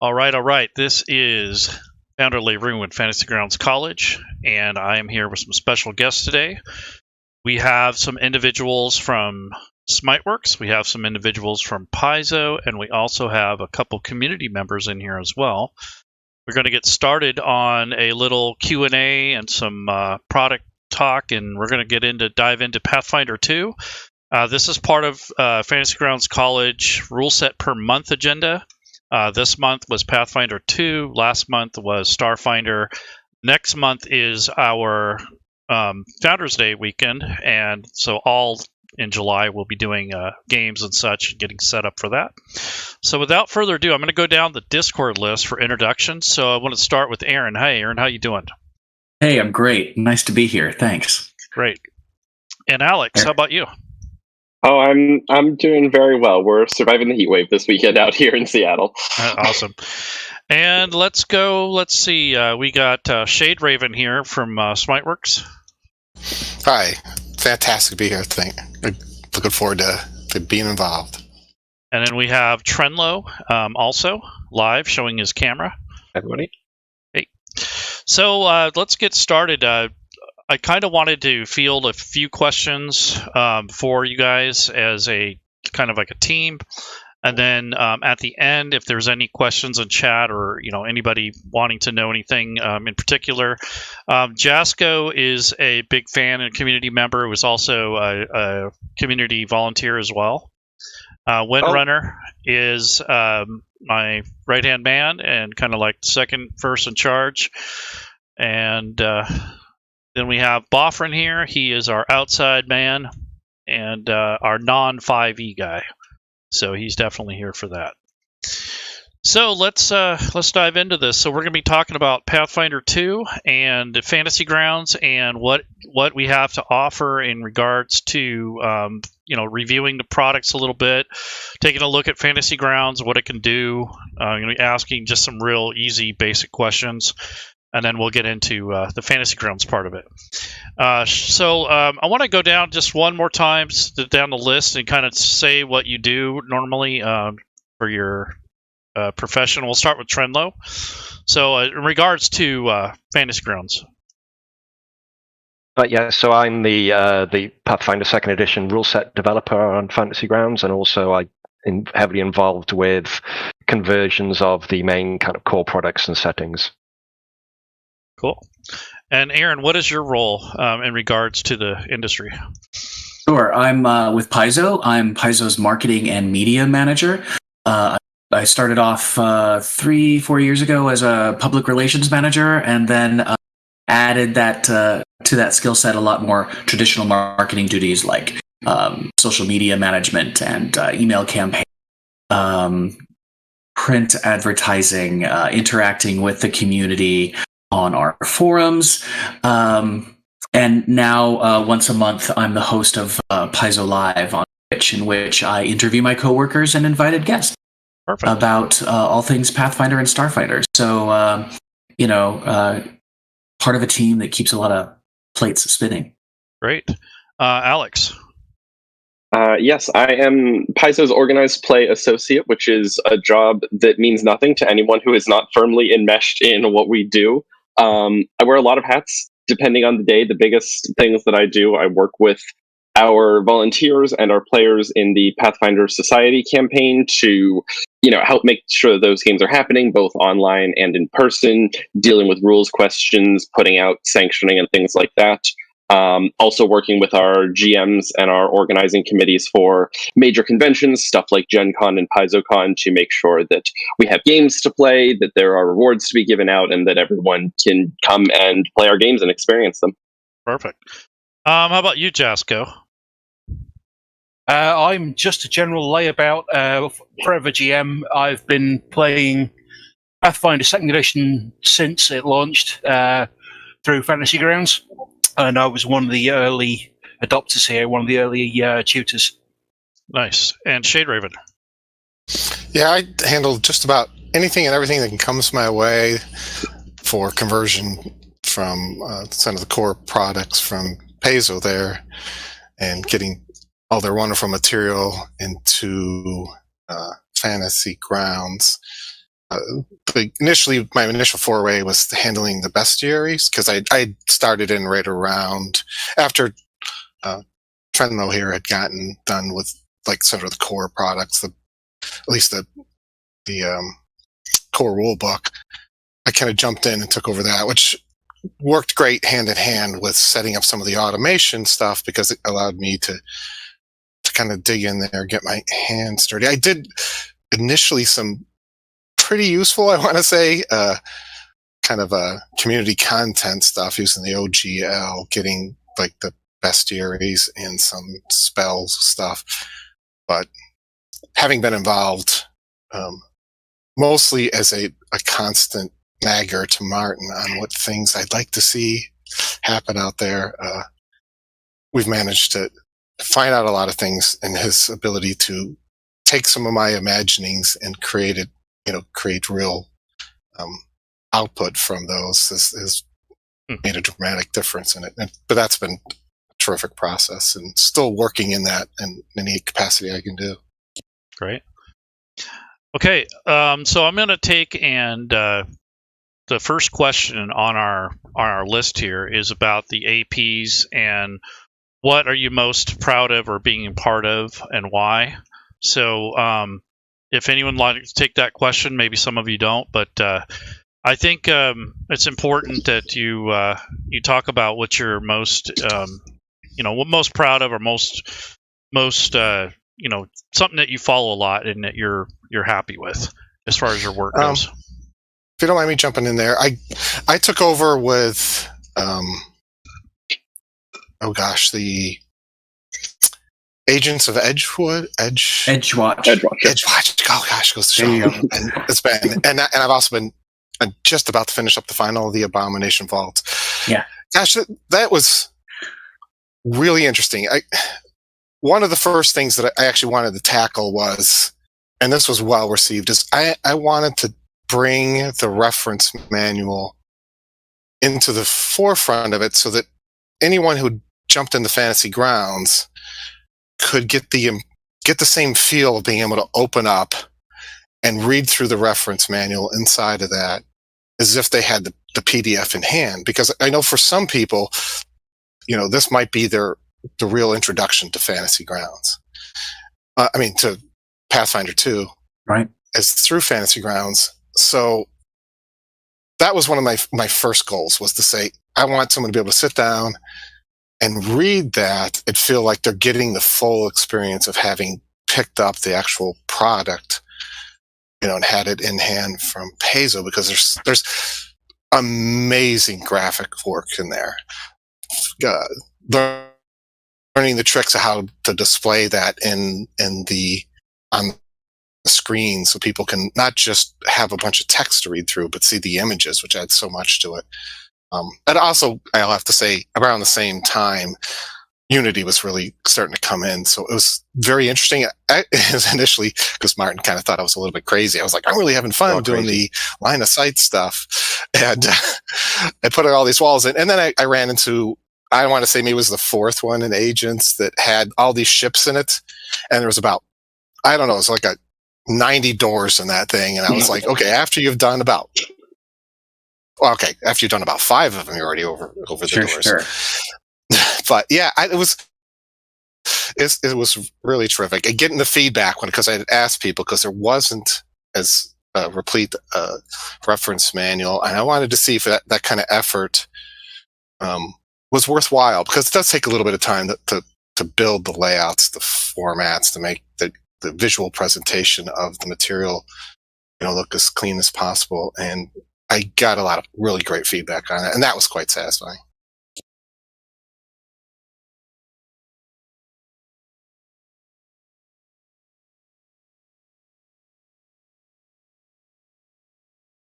All right. This is founder Laerun with Fantasy Grounds College, and I am here with some special guests today. We have some individuals from Smiteworks, we have some individuals from Paizo, and we also have a couple community members in here as well. We're going to get started on a little Q&A and some product talk, and we're going to dive into Pathfinder 2. This is part of Fantasy Grounds College Ruleset per month agenda. This month was Pathfinder 2. Last month was Starfinder. Next month is our Founders Day weekend, and so all in July we'll be doing games and such, getting set up for that. So without further ado, I'm going to go down the Discord list for introductions. So I want to start with Aaron. Hi, Aaron. How you doing? Hey, I'm great. Nice to be here. Thanks. Great. And Alex, how about you? Oh, I'm doing very well. We're surviving the heat wave this weekend out here in Seattle. Awesome. And let's go. Let's see. We got ShadeRaven here from Smiteworks. Hi. Fantastic to be here. Looking forward to being involved. And then we have Trenloe also live showing his camera. Everybody. Hey. So let's get started. I kind of wanted to field a few questions for you guys as a kind of like a team, and then at the end, if there's any questions in chat or anybody wanting to know anything in particular, Jasco is a big fan and community member who is also a community volunteer as well. Windrunner is my right-hand man and kind of like second first in charge, and then we have Boffrin here. He is our outside man and our non-5e guy. So he's definitely here for that. So let's dive into this. So we're going to be talking about Pathfinder 2 and Fantasy Grounds and what we have to offer in regards to reviewing the products a little bit, taking a look at Fantasy Grounds, what it can do, asking just some real easy basic questions. And then we'll get into the Fantasy Grounds part of it. So I want to go down just one more time down the list and kind of say what you do normally for your profession. We'll start with Trenloe. So in regards to Fantasy Grounds. So I'm the Pathfinder 2nd Edition Ruleset developer on Fantasy Grounds, and also I'm heavily involved with conversions of the main kind of core products and settings. Cool. And Aaron, what is your role in regards to the industry? Sure. I'm with Paizo. I'm Paizo's marketing and media manager. I started off 3-4 years ago as a public relations manager, and then added that to that skill set a lot more traditional marketing duties like social media management and email campaign, print advertising, interacting with the community on our forums, and now once a month I'm the host of Paizo Live on Twitch, in which I interview my coworkers and invited guests about all things Pathfinder and Starfinder. So part of a team that keeps a lot of plates spinning. Great. Alex. Yes, I am Paizo's Organized Play Associate, which is a job that means nothing to anyone who is not firmly enmeshed in what we do. I wear a lot of hats depending on the day. The biggest things that I do, I work with our volunteers and our players in the Pathfinder Society campaign to, help make sure that those games are happening both online and in person, dealing with rules questions, putting out sanctioning and things like that. Also working with our GMs and our organizing committees for major conventions, stuff like Gen Con and PaizoCon, to make sure that we have games to play, that there are rewards to be given out, and that everyone can come and play our games and experience them. Perfect. How about you, Jasco? I'm just a general layabout, forever GM. I've been playing Pathfinder 2nd Edition since it launched through Fantasy Grounds. And I was one of the early adopters here, one of the early tutors. Nice. And ShadeRaven? Yeah, I handle just about anything and everything that can come my way for conversion from some of the core products from Paizo there, and getting all their wonderful material into Fantasy Grounds. initially, my initial foray was handling the bestiaries, because I started in right around after Trenloe here had gotten done with like sort of the core products, at least the core rule book. I kind of jumped in and took over that, which worked great hand in hand with setting up some of the automation stuff, because it allowed me to kind of dig in there, get my hands dirty. I did initially some pretty useful, I want to say, kind of community content stuff using the OGL, getting like the bestiaries and some spells stuff. But having been involved mostly as a constant nagger to Martin on what things I'd like to see happen out there, we've managed to find out a lot of things, and his ability to take some of my imaginings and create real output from those has made a dramatic difference in it. But that's been a terrific process, and still working in that in any capacity I can do. Great. Okay, so I'm going to take the first question on our list here is about the APs and what are you most proud of or being a part of, and why. So if anyone would like to take that question, maybe some of you don't, but I think it's important that you talk about what you're most most proud of, or most something that you follow a lot and that you're happy with as far as your work goes. If you don't mind me jumping in there, I took over with the Agents of Edgewatch. Oh gosh, goes to show. And it's been, and I've also been just about to finish up the final of the Abomination Vault. Yeah, gosh, that was really interesting. One of the first things that I actually wanted to tackle was, and this was well received, is I wanted to bring the reference manual into the forefront of it, so that anyone who jumped into Fantasy Grounds could get the same feel of being able to open up and read through the reference manual inside of that as if they had the PDF in hand. Because I know for some people, this might be the real introduction to Fantasy Grounds. To Pathfinder 2. Right. As through Fantasy Grounds. So that was one of my first goals, was to say, I want someone to be able to sit down and read that and feel like they're getting the full experience of having picked up the actual product, and had it in hand from Paizo, because there's amazing graphic work in there. Learning the tricks of how to display that on the screen, so people can not just have a bunch of text to read through, but see the images, which adds so much to it. And also, I'll have to say, around the same time, Unity was really starting to come in. So it was very interesting. It was initially, because Martin kind of thought I was a little bit crazy. I was like, I'm really having fun doing the line of sight stuff. And I put all these walls in. And then I ran into, I want to say maybe it was the fourth one in Agents that had all these ships in it. And there was about, it was like 90 doors in that thing. And I was like, okay, after you've done about 5 of them, you're already over the doors. Sure. But yeah, it was really terrific. And getting the feedback because I had asked people, because there wasn't as replete reference manual, and I wanted to see if that kind of effort was worthwhile, because it does take a little bit of time to build the layouts, the formats, to make the visual presentation of the material look as clean as possible. And I got a lot of really great feedback on it, and that was quite satisfying.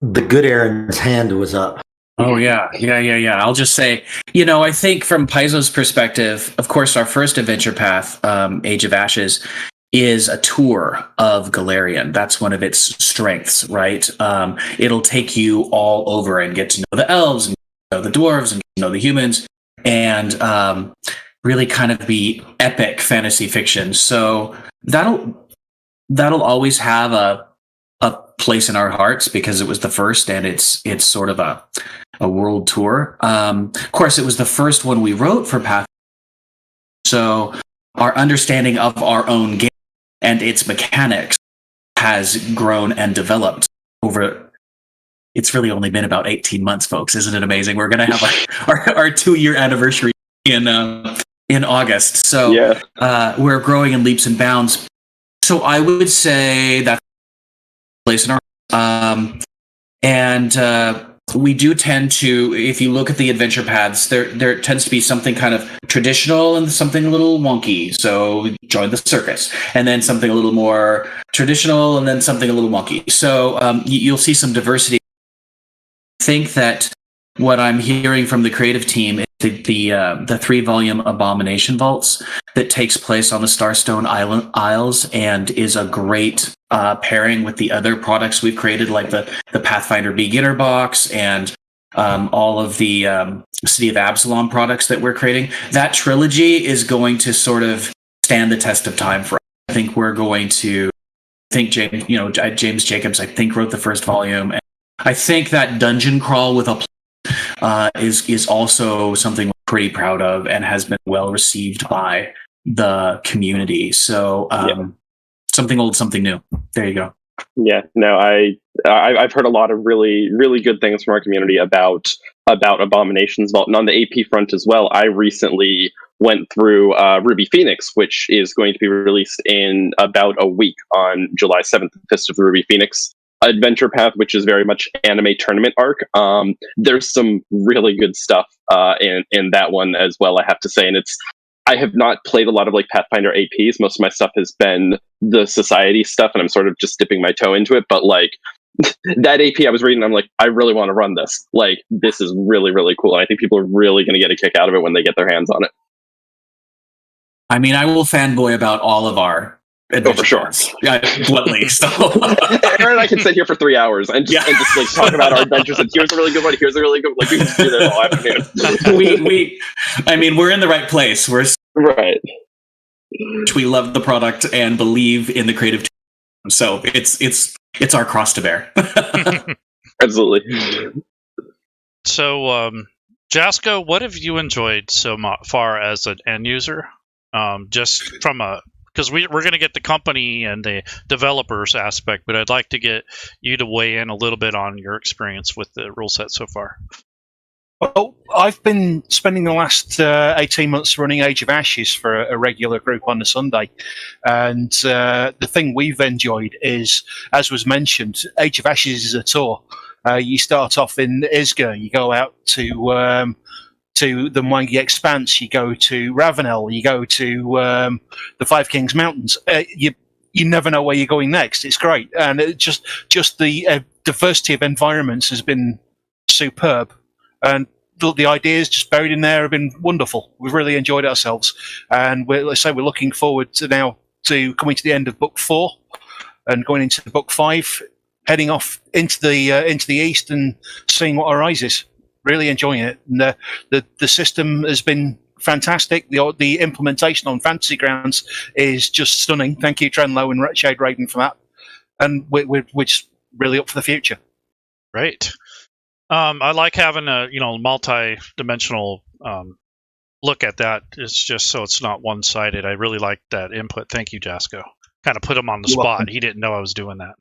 The good Aaron's hand was up. Oh, yeah. I'll just say, I think from Paizo's perspective, of course, our first adventure path, Age of Ashes, is a tour of Golarion. That's one of its strengths, right? It'll take you all over and get to know the elves, and know the dwarves, and know the humans, and really kind of be epic fantasy fiction. So that'll always have a a place in our hearts because it was the first, and it's sort of a world tour. Of course, it was the first one we wrote for Pathfinder, so our understanding of our own game and its mechanics has grown and developed over. It's really only been about 18 months, folks. Isn't it amazing? We're going to have our 2-year anniversary in August. So we're growing in leaps and bounds. So I would say that's a place in our and we do tend to, if you look at the adventure paths, there tends to be something kind of traditional and something a little wonky. So join the circus, and then something a little more traditional, and then something a little wonky. So you'll see some diversity. I think that what I'm hearing from the creative team is the 3-volume Abomination Vaults that takes place on the Starstone Isles and is a great pairing with the other products we've created, like the Pathfinder Beginner Box and all of the City of Absalom products that we're creating. That trilogy is going to sort of stand the test of time for us. I think we're going to James Jacobs, I think, wrote the first volume. And I think that dungeon crawl with a is also something we're pretty proud of and has been well received by the community. So something old, something new. There you go. Yeah, no, I've heard a lot of really, really good things from our community about Abominations Vault, and on the AP front as well. I recently went through Ruby Phoenix, which is going to be released in about a week on July 7th, Fist of the Ruby Phoenix adventure path, which is very much anime tournament arc. There's some really good stuff in that one as well, I have to say, and I have not played a lot of like Pathfinder APs. Most of my stuff has been the society stuff, and I'm sort of just dipping my toe into it. But like that AP I was reading, I'm like, I really want to run this. Like, this is really, really cool, and I think people are really going to get a kick out of it when they get their hands on it. I mean, I will fanboy about all of our. Oh, for sure. Yeah, bluntly. So Aaron and I can sit here for 3 hours and just like talk about our adventures. And here's a really good one. Here's a really good. Like, we can do this all afternoon. I mean, we're in the right place. We're right. We love the product and believe in the creative team. So it's our cross to bear. Absolutely. So, Jasko, what have you enjoyed so far as an end user? Just from because we're going to get the company and the developers aspect, but I'd like to get you to weigh in a little bit on your experience with the rule set so far. Well, I've been spending the last 18 months running Age of Ashes for a regular group on a Sunday. And the thing we've enjoyed is, as was mentioned, Age of Ashes is a tour. You start off in Isga, you go out to the Mwangi Expanse, you go to Ravenel, you go to the Five Kings Mountains. You never know where you're going next. It's great, and just the diversity of environments has been superb, and the ideas just buried in there have been wonderful. We've really enjoyed ourselves, and we're looking forward to now to coming to the end of Book 4 and going into Book 5, heading off into the east and seeing what arises. Really enjoying it, and the system has been fantastic. The implementation on Fantasy Grounds is just stunning. Thank you, Trenloe and ShadeRaven, for that, and we're just really up for the future. Right. I like having a multi-dimensional look at that. It's just so it's not one-sided. I really like that input. Thank you, Jasko. Kind of put him on the spot. Welcome. He didn't know I was doing that.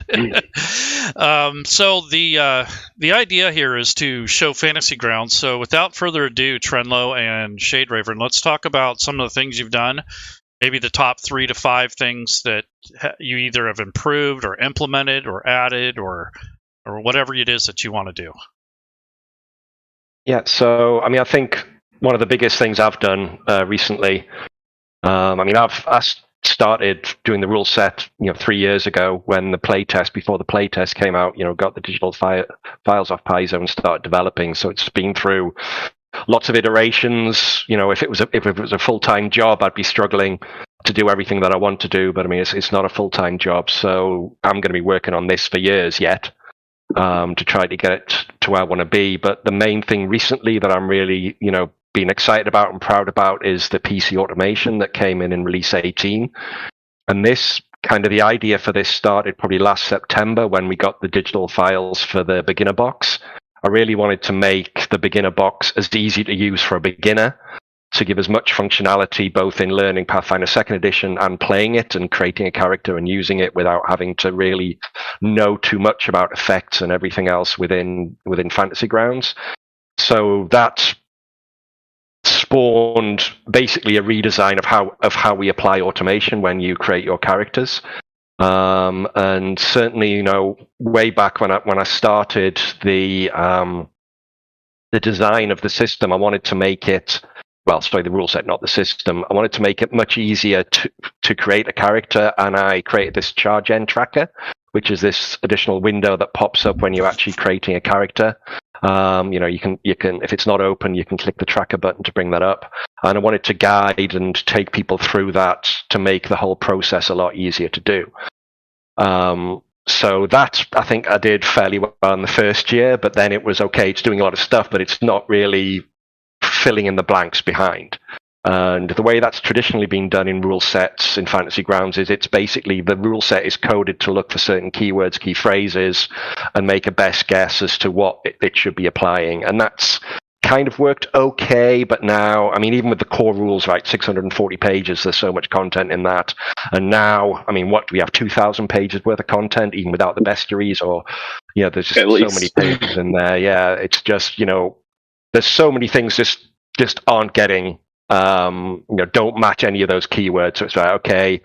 So the idea here is to show Fantasy Grounds. So without further ado, Trenloe and ShadeRaven, let's talk about some of the things you've done. Maybe the top 3 to 5 things that you either have improved or implemented or added or whatever it is that you want to do. Yeah. So I think one of the biggest things I've done recently. I started doing the rule set 3 years ago when before the playtest came out, got the digital files off Paizo and started developing. So it's been through lots of iterations. If it was a full-time job, I'd be struggling to do everything that I want to do, but it's not a full-time job, so I'm going to be working on this for years yet to try to get it to where I want to be. But the main thing recently that I'm really been excited about and proud about is the PC automation that came in release 18. And this kind of the idea for this started probably last September when we got the digital files for the beginner box. I really wanted to make the beginner box as easy to use for a beginner, to give as much functionality both in learning Pathfinder 2nd Edition and playing it and creating a character and using it without having to really know too much about effects and everything else within Fantasy Grounds. So that spawned basically a redesign of how we apply automation when you create your characters. And certainly, you know, way back when I started the design of the system, I wanted to make it, well, sorry, the rule set, not the system. I wanted to make it much easier to create a character, and I created this charge end tracker, which is this additional window that pops up when you're actually creating a character. You know, you can if it's not open, you can click the tracker button to bring that up. And I wanted to guide and take people through that to make the whole process a lot easier to do. So that, I think I did fairly well in the first year, but then it was okay, it's doing a lot of stuff, but it's not really filling in the blanks behind. And the way that's traditionally been done in rule sets in Fantasy Grounds is it's basically the rule set is coded to look for certain keywords, key phrases, and make a best guess as to what it should be applying. And that's kind of worked okay, but now, I mean, even with the core rules, right, 640 pages, there's so much content in that. And now, I mean, what do we have, 2,000 pages worth of content, even without the bestiaries, or, you know, there's just so many pages in there. Yeah, it's just, you know, there's so many things just aren't getting, you know, don't match any of those keywords. So it's like, okay,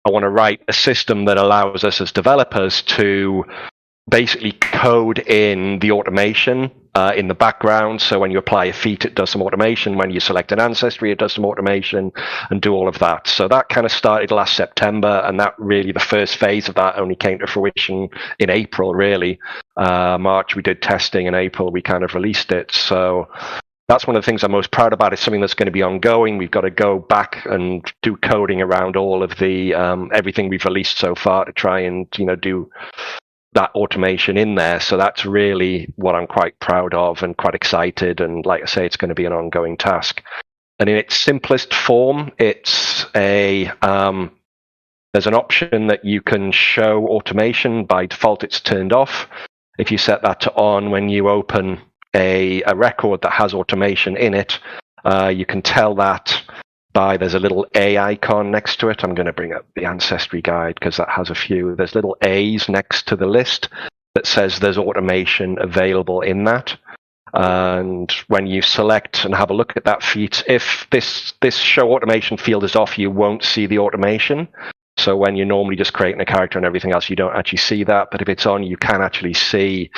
I want to write a system that allows us as developers to basically code in the automation in the background. So when you apply a feat, it does some automation. When you select an ancestry, it does some automation and do all of that. So that kind of started last September, and that really, the first phase of that only came to fruition in April, really. March, we did testing. In April, we kind of released it. So that's one of the things I'm most proud about. It's something that's going to be ongoing. We've got to go back and do coding around all of the everything we've released so far to try and, you know, do that automation in there. So that's really what I'm quite proud of and quite excited. And like I say, it's going to be an ongoing task. And in its simplest form, it's a there's an option that you can show automation. By default, it's turned off. If you set that to on when you open a record that has automation in it, you can tell that by, there's a little A icon next to it. I'm going to bring up the Ancestry guide because that has a few. There's little A's next to the list that says there's automation available in that. And when you select and have a look at that feat, if this show automation field is off, you won't see the automation. So when you're normally just creating a character and everything else, you don't actually see that. But if it's on, you can actually see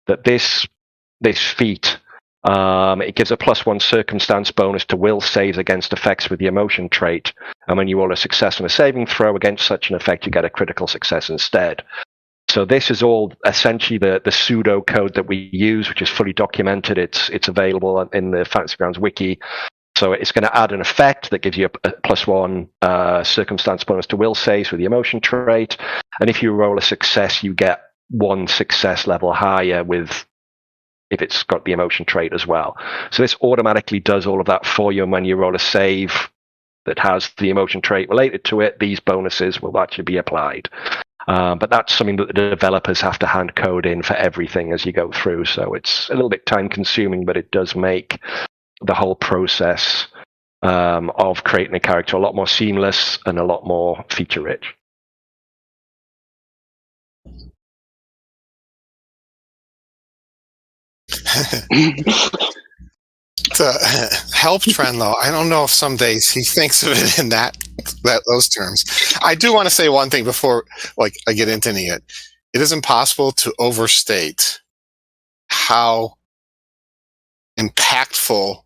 that this feat, it gives a +1 circumstance bonus to will saves against effects with the emotion trait. And when you roll a success on a saving throw against such an effect, you get a critical success instead. So this is all essentially the pseudo code that we use, which is fully documented. It's available in the Fantasy Grounds wiki. So it's going to add an effect that gives you a +1 circumstance bonus to will saves with the emotion trait. And if you roll a success, you get 1 success level higher if it's got the emotion trait as well. So this automatically does all of that for you. And when you roll a save that has the emotion trait related to it, these bonuses will actually be applied. But that's something that the developers have to hand code in for everything as you go through. So it's a little bit time consuming, but it does make the whole process of creating a character a lot more seamless and a lot more feature rich. To help Trenloe, I don't know if some days he thinks of it in those terms. I do want to say one thing before I get into it. It is impossible to overstate how impactful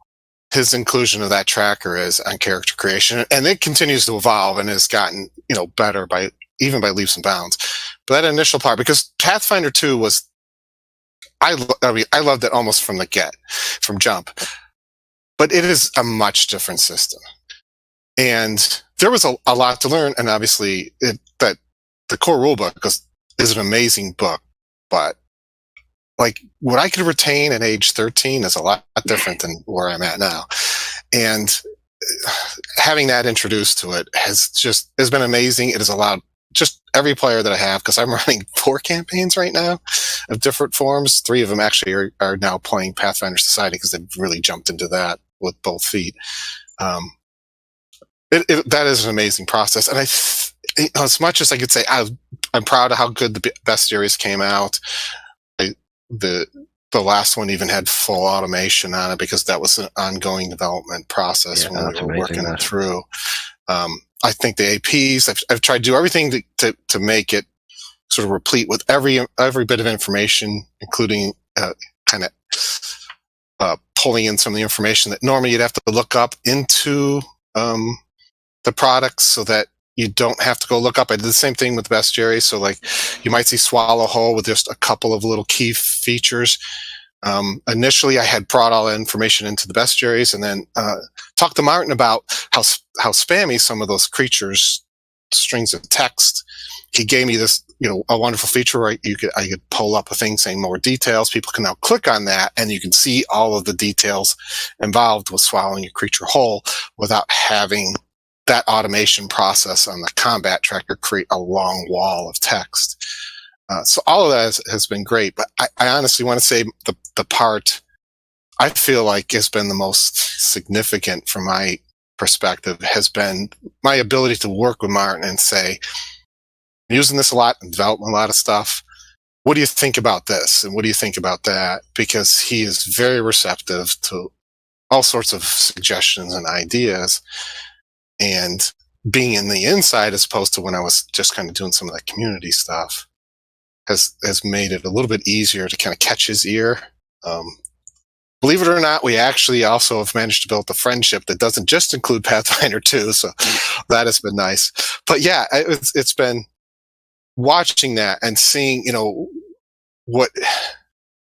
his inclusion of that tracker is on character creation, and it continues to evolve and has gotten better by leaps and bounds. But that initial part, because Pathfinder 2 was, I loved it almost from jump. But it is a much different system. And there was a lot to learn, and obviously that the core rulebook is an amazing book, but what I could retain at age 13 is a lot different than where I'm at now. And having that introduced to it has been amazing. It has allowed just every player that I have, because I'm running 4 campaigns right now of different forms. 3 of them actually are now playing Pathfinder Society because they've really jumped into that with both feet. That is an amazing process. And as much as I could say, I'm proud of how good the bestiaries came out. The last one even had full automation on it because that was an ongoing development process when we were working it through. I think the APs, I've tried to do everything to make it sort of replete with every bit of information, including kind of pulling in some of the information that normally you'd have to look up into the products so that you don't have to go look up. I did the same thing with the bestiary. So like you might see Swallow Whole with just a couple of little key features. Initially, I had brought all that information into the bestiaries and then talked to Martin about how spammy some of those creatures' strings of text. He gave me this, a wonderful feature where I could pull up a thing saying more details. People can now click on that, and you can see all of the details involved with swallowing your creature whole without having that automation process on the combat tracker create a long wall of text. So all of that has been great, but I honestly want to say the part I feel like has been the most significant from my perspective has been my ability to work with Martin and say, I'm using this a lot and developing a lot of stuff. What do you think about this? And what do you think about that? Because he is very receptive to all sorts of suggestions and ideas. And being in the inside as opposed to when I was just kind of doing some of that community stuff has made it a little bit easier to kind of catch his ear. Believe it or not, we actually also have managed to build a friendship that doesn't just include Pathfinder 2, so that has been nice. But yeah, it's been watching that and seeing, what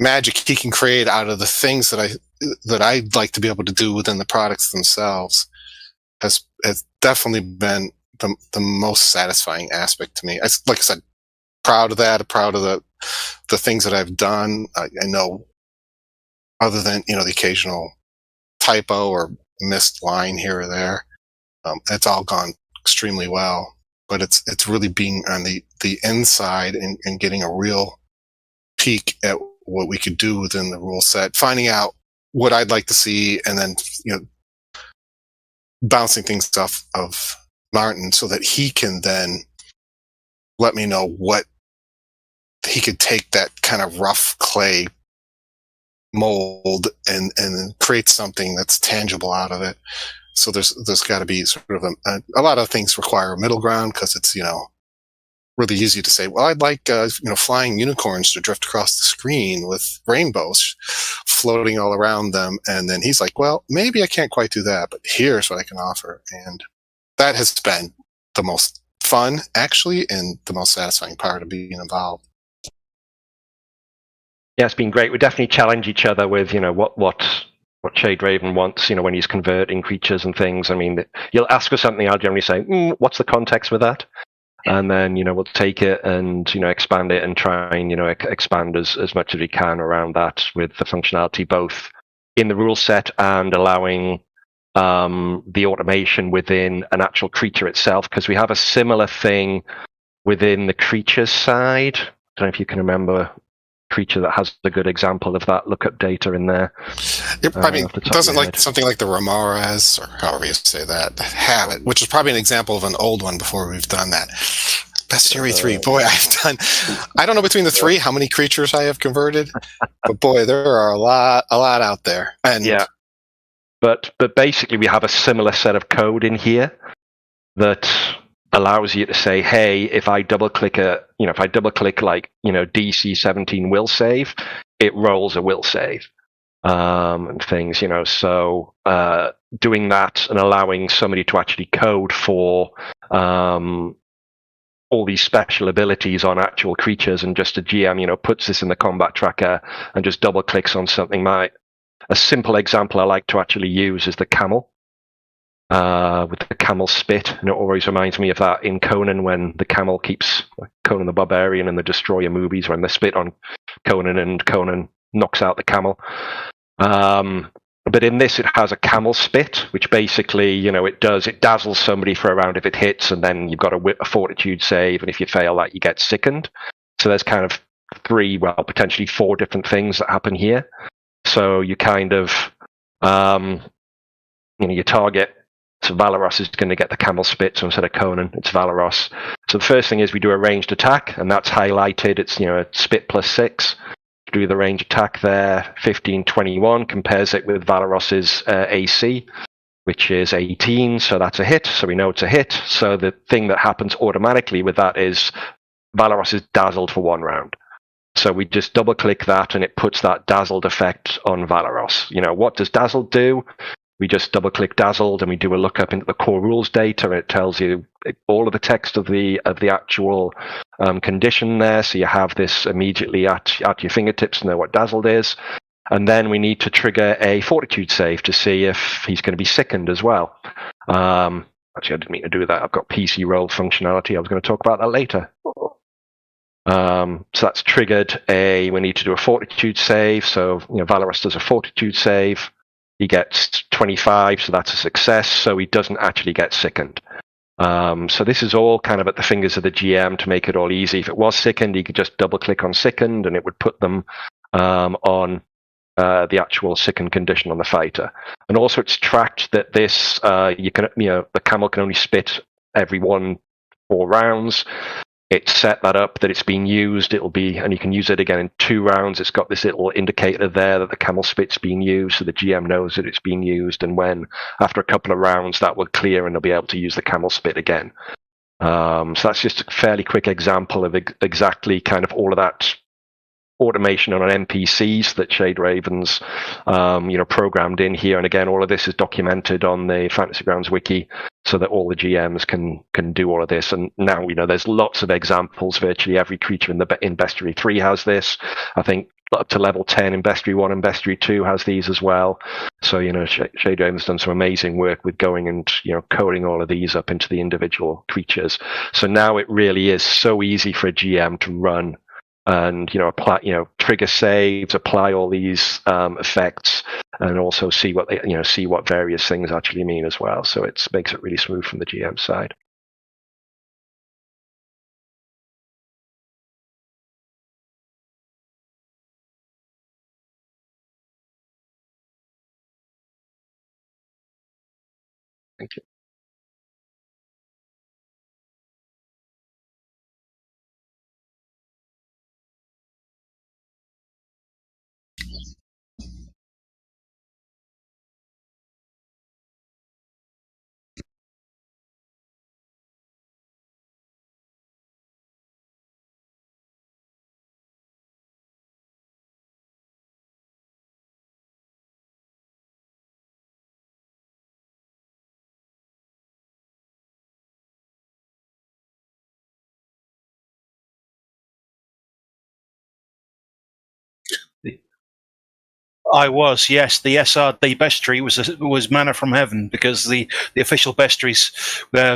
magic he can create out of the things that I'd like to be able to do within the products themselves has definitely been the most satisfying aspect to me. Like I said, proud of that, proud of the things that I've done. I know other than, the occasional typo or missed line here or there, it's all gone extremely well, but it's really being on the inside and getting a real peek at what we could do within the rule set, finding out what I'd like to see, and then, bouncing things off of Martin so that he can then let me know what he could take that kind of rough clay mold and create something that's tangible out of it. So there's got to be sort of a lot of things require a middle ground because it's, really easy to say, well, I'd like, flying unicorns to drift across the screen with rainbows floating all around them. And then he's like, well, maybe I can't quite do that, but here's what I can offer. And that has been the most fun, actually, and the most satisfying part of being involved. Yeah, it's been great. We definitely challenge each other with, what ShadeRaven wants, when he's converting creatures and things. I mean, you'll ask for something, I'll generally say, what's the context with that? And then, we'll take it and, expand it and try and, expand as much as we can around that with the functionality, both in the rule set and allowing the automation within an actual creature itself, because we have a similar thing within the creatures side. I don't know if you can remember creature that has a good example of that lookup data in there. Doesn't like something like the Ramoras, or however you say that, have it, which is probably an example of an old one before we've done that. Bestiary 3, boy, I don't know between the 3 how many creatures I have converted, but boy, there are a lot out there. And yeah, but basically we have a similar set of code in here that allows you to say, hey, if I double click like, DC 17 will save, it rolls a will save, and things, so doing that and allowing somebody to actually code for all these special abilities on actual creatures, and just a GM, puts this in the combat tracker and just double clicks on something. A simple example I like to actually use is the camel. With the camel spit, and it always reminds me of that in Conan when the camel keeps Conan the Barbarian and the Destroyer movies when they spit on Conan and Conan knocks out the camel. But in this, it has a camel spit, which basically, it dazzles somebody for a round if it hits, and then you've got a fortitude save, and if you fail that, you get sickened. So there's kind of potentially 4 different things that happen here. So you kind of, your target, so Valeros is going to get the camel spit, so instead of Conan, it's Valeros. So the first thing is we do a ranged attack, and that's highlighted. It's, a spit +6. Do the range attack there, 15-21, compares it with Valeros's AC, which is 18, so that's a hit, so we know it's a hit. So the thing that happens automatically with that is Valeros is dazzled for 1 round. So we just double-click that, and it puts that dazzled effect on Valeros. What does dazzled do? We just double-click dazzled, and we do a lookup into the core rules data, and it tells you all of the text of the actual condition there. So you have this immediately at your fingertips to know what dazzled is. And then we need to trigger a fortitude save to see if he's going to be sickened as well. Actually, I didn't mean to do that. I've got PC roll functionality. I was going to talk about that later. So that's triggered we need to do a fortitude save. So Valeros does a fortitude save. He gets 25, so that's a success, so he doesn't actually get sickened. So this is all kind of at the fingers of the GM to make it all easy. If it was sickened, he could just double-click on sickened, and it would put them on the actual sickened condition on the fighter. And also it's tracked that this, the camel can only spit every 4 rounds. It's set that up that it's being used. And you can use it again in 2 rounds. It's got this little indicator there that the camel spit's being used, so the GM knows that it's being used. And when, after a couple of rounds, that will clear and they'll be able to use the camel spit again. So that's just a fairly quick example of exactly kind of all of that automation on NPCs that ShadeRaven's programmed in here. And again, all of this is documented on the Fantasy Grounds wiki so that all the GMs can do all of this. And now there's lots of examples. Virtually every creature in Bestiary 3 has this. I think up to level 10 in Bestiary 1 and Bestiary 2 has these as well. So ShadeRaven's done some amazing work with going and coding all of these up into the individual creatures. So now it really is so easy for a GM to run and apply, trigger saves, apply all these effects, and also see what see what various things actually mean as well. So it makes it really smooth from the GM side. Thank you. I was, yes. The SRD bestiary was manna from heaven, because the official bestiaries,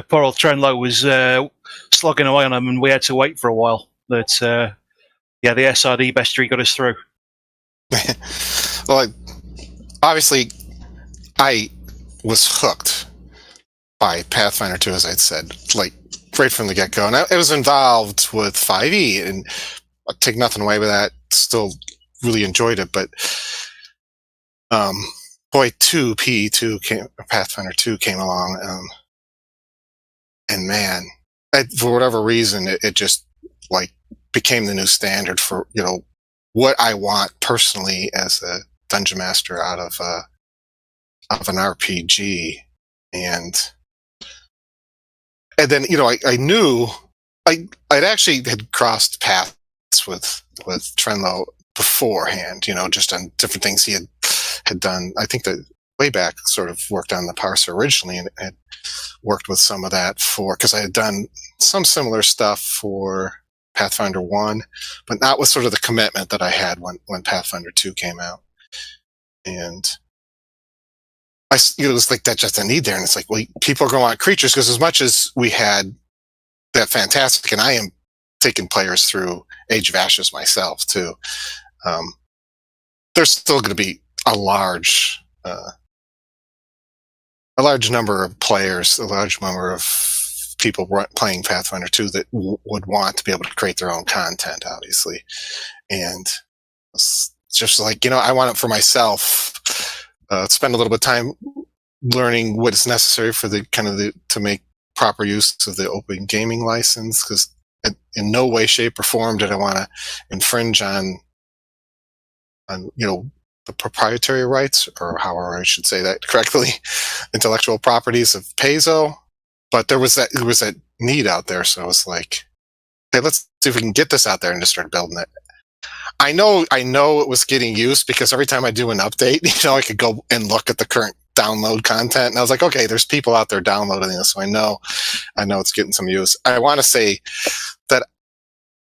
poor old Trenloe was slogging away on them, and we had to wait for a while. But the SRD bestiary got us through. Well, obviously, I was hooked by Pathfinder 2, as I'd said, like right from the get-go. And I was involved with 5e, and I'll take nothing away with that. Still really enjoyed it, but Pathfinder 2 came along, and man, for whatever reason, it just became the new standard for what I want personally as a dungeon master out of an RPG, and then I knew I'd actually had crossed paths with Trenloe beforehand, just on different things he had done. I think that way back sort of worked on the parser originally, and had worked with some of that because I had done some similar stuff for Pathfinder 1, but not with sort of the commitment that I had when Pathfinder 2 came out. And it was like that just a need there, and it's like, well, people are going to want creatures, because as much as we had that fantastic, and I am taking players through Age of Ashes myself too, there's still going to be a large a large number of players, a large number of people playing Pathfinder 2 that would want to be able to create their own content, obviously. And it's just like, I want it for myself. Spend a little bit of time learning what is necessary for to make proper use of the open gaming license, because in no way, shape, or form did I want to infringe on the proprietary rights, or however I should say that correctly, intellectual properties of Paizo. But there was that need out there, so I was like, hey, let's see if we can get this out there, and just start building it. I know it was getting used, because every time I do an update, I could go and look at the current download content, and I was like, okay, there's people out there downloading this, so I know it's getting some use. I want to say that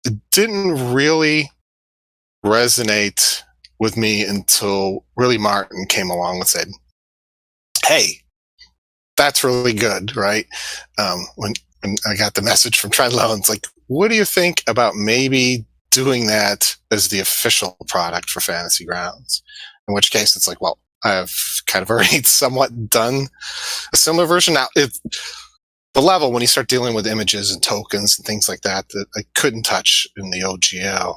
it didn't really resonate with me until really Martin came along and said, hey, that's really good, right? When I got the message from Trenloe, it's like, what do you think about maybe doing that as the official product for Fantasy Grounds? In which case, it's like, well, I've kind of already somewhat done a similar version. Now, the level, when you start dealing with images and tokens and things like that I couldn't touch in the OGL,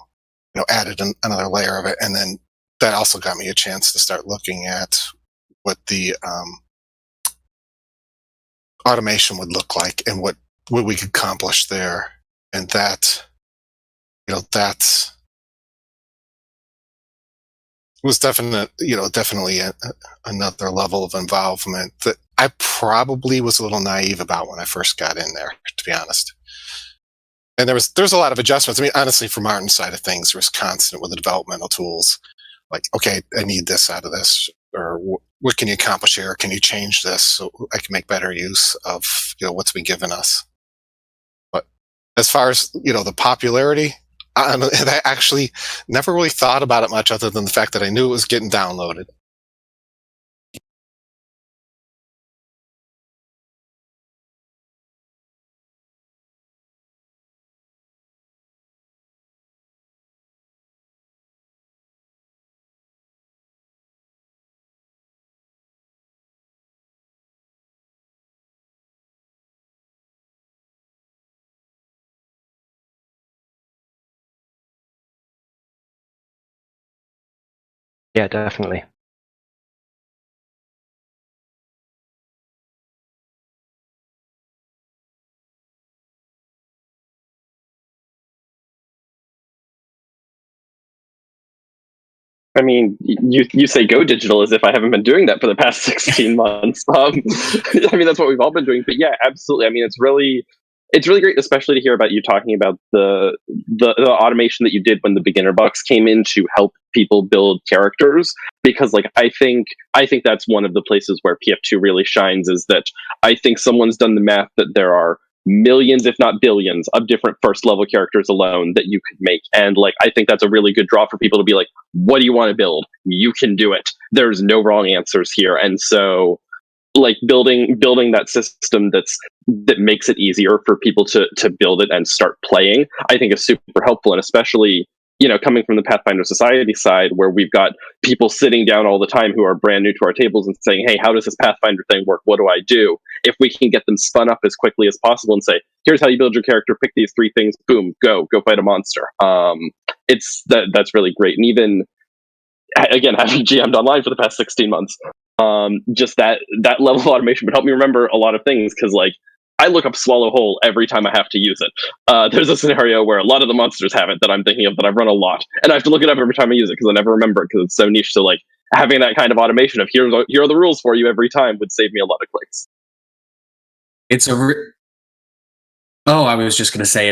added another layer of it. And then that also got me a chance to start looking at what the automation would look like and what we could accomplish there. And that, that's was definitely another level of involvement that I probably was a little naive about when I first got in there, to be honest. And there's a lot of adjustments. I mean, honestly, from Martin's side of things, there was constant with the developmental tools. Like, okay, I need this out of this, or what can you accomplish here? Can you change this so I can make better use of what's been given us? But as far as the popularity, I actually never really thought about it much, other than the fact that I knew it was getting downloaded. Yeah, definitely. I mean, you say go digital as if I haven't been doing that for the past 16 months. I mean, that's what we've all been doing. But yeah, absolutely. I mean, it's really great, especially to hear about you talking about the automation that you did when the beginner box came in to help people build characters. Because I think that's one of the places where PF2 really shines, is that I think someone's done the math that there are millions, if not billions, of different first level characters alone that you could make. And I think that's a really good draw for people to be like, what do you want to build? You can do it. There's no wrong answers here. And so building that system that makes it easier for people to build it and start playing, I think is super helpful. And especially, coming from the Pathfinder Society side, where we've got people sitting down all the time who are brand new to our tables and saying, hey, how does this Pathfinder thing work? What do I do? If we can get them spun up as quickly as possible and say, here's how you build your character, pick these 3 things, boom, go fight a monster. That's really great. And even, again, having GM'd online for the past 16 months, just that level of automation would help me remember a lot of things, because I look up Swallow Hole every time I have to use it. There's a scenario where a lot of the monsters have it that I'm thinking of that I've run a lot, and I have to look it up every time I use it because I never remember it, because it's so niche. So having that kind of automation of here are the rules for you every time would save me a lot of clicks. I was just going to say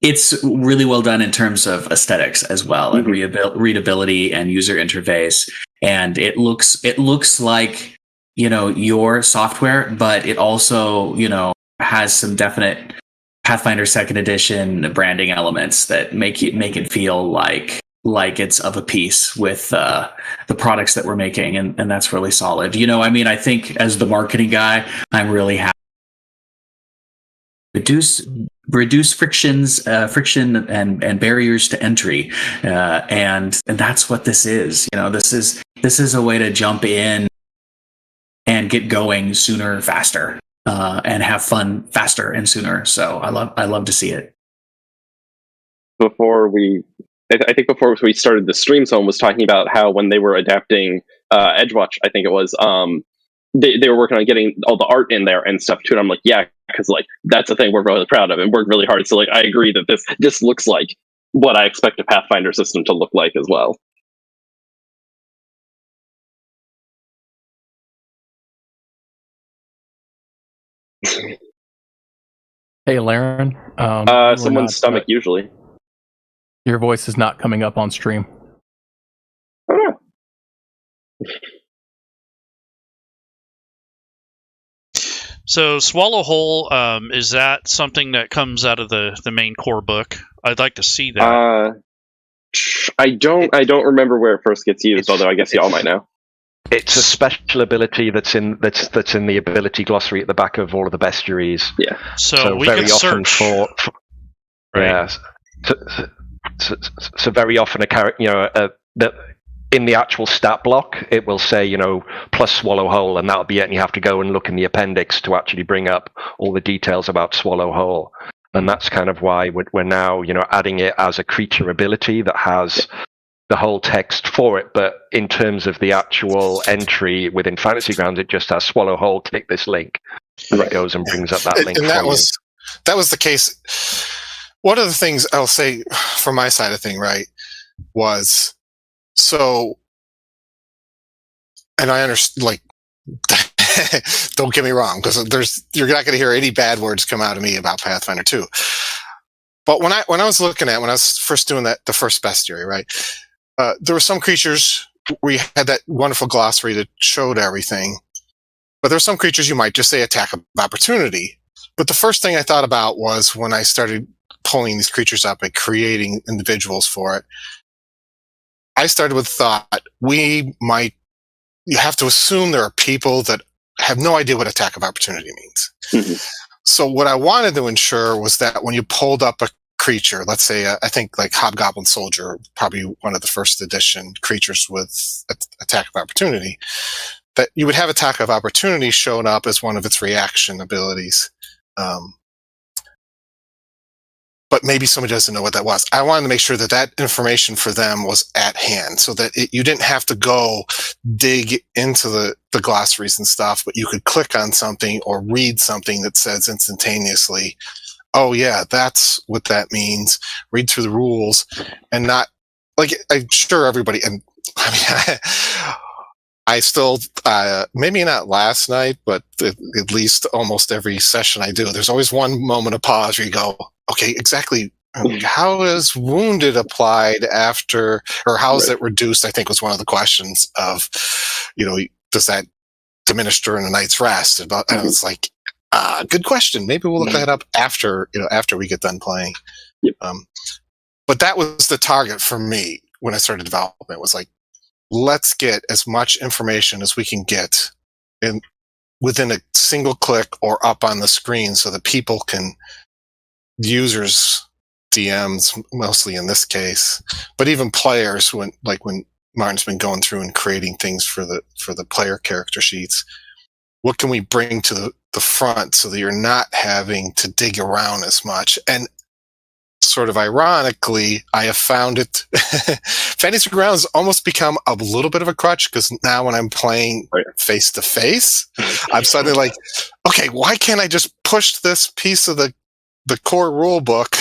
it's really well done in terms of aesthetics as well, and readability and user interface. And it looks like your software, but it also has some definite Pathfinder 2nd Edition branding elements that make it feel like it's of a piece with the products that we're making, and that's really solid. I think as the marketing guy, I'm really happy. Reduce friction and barriers to entry, and that's what this is. This is a way to jump in and get going sooner, faster, and have fun faster and sooner. So I love to see it. I think before we started the stream, someone was talking about how when they were adapting Edgewatch, I think it was, they were working on getting all the art in there and stuff too. And I'm like, yeah, because like that's a thing we're really proud of and worked really hard. So like I agree that this looks like what I expect a Pathfinder system to look like as well. Hey, Laerun. Someone's stomach usually. Your voice is not coming up on stream. Oh no. So Swallow Whole, is that something that comes out of the main core book? I'd like to see that. I don't remember where it first gets used, although I guess y'all might know. It's a special ability that's in the ability glossary at the back of all of the bestiaries. Yeah. So we very can often search. Yeah. So very often a character, that in the actual stat block, it will say, plus Swallow Whole, and that'll be it. And you have to go and look in the appendix to actually bring up all the details about Swallow Whole. And that's kind of why we're now, adding it as a creature ability that has the whole text for it. But in terms of the actual entry within Fantasy Grounds, it just has Swallow Whole, click this link. And it goes and brings up that link. And that was the case. One of the things I'll say from my side of thing, right, was and I understand, like, don't get me wrong, because you're not going to hear any bad words come out of me about Pathfinder 2. But when I was first doing the first bestiary, right, there were some creatures we had that wonderful glossary that showed everything, but there were some creatures you might just say attack of opportunity. But the first thing I thought about was when I started pulling these creatures up and creating individuals for it, I started with thought, you have to assume there are people that have no idea what attack of opportunity means. Mm-hmm. So what I wanted to ensure was that when you pulled up a creature, let's say, I think like Hobgoblin Soldier, probably one of the first edition creatures with attack of opportunity, that you would have attack of opportunity shown up as one of its reaction abilities. But maybe somebody doesn't know what that was. I wanted to make sure that information for them was at hand so that you didn't have to go dig into the glossaries and stuff, but you could click on something or read something that says instantaneously, oh yeah, that's what that means. Read through the rules and not, like, I'm sure everybody, and I mean, I still, maybe not last night, but at least almost every session I do, there's always one moment of pause where you go, okay, exactly. How is wounded applied after, or how is it reduced? I think was one of the questions of, does that diminish during a night's rest? And it's like, good question. Maybe we'll look that up after we get done playing. Yep. But that was the target for me when I started development. Was like, let's get as much information as we can get within a single click or up on the screen so that people can, users, DMs, mostly in this case, but even players, when Martin's been going through and creating things for the player character sheets, what can we bring to the front so that you're not having to dig around as much? And sort of ironically, I have found it, Fantasy Grounds almost become a little bit of a crutch, because now when I'm playing face to face, I'm suddenly like, okay, why can't I just push this piece of the core rule book?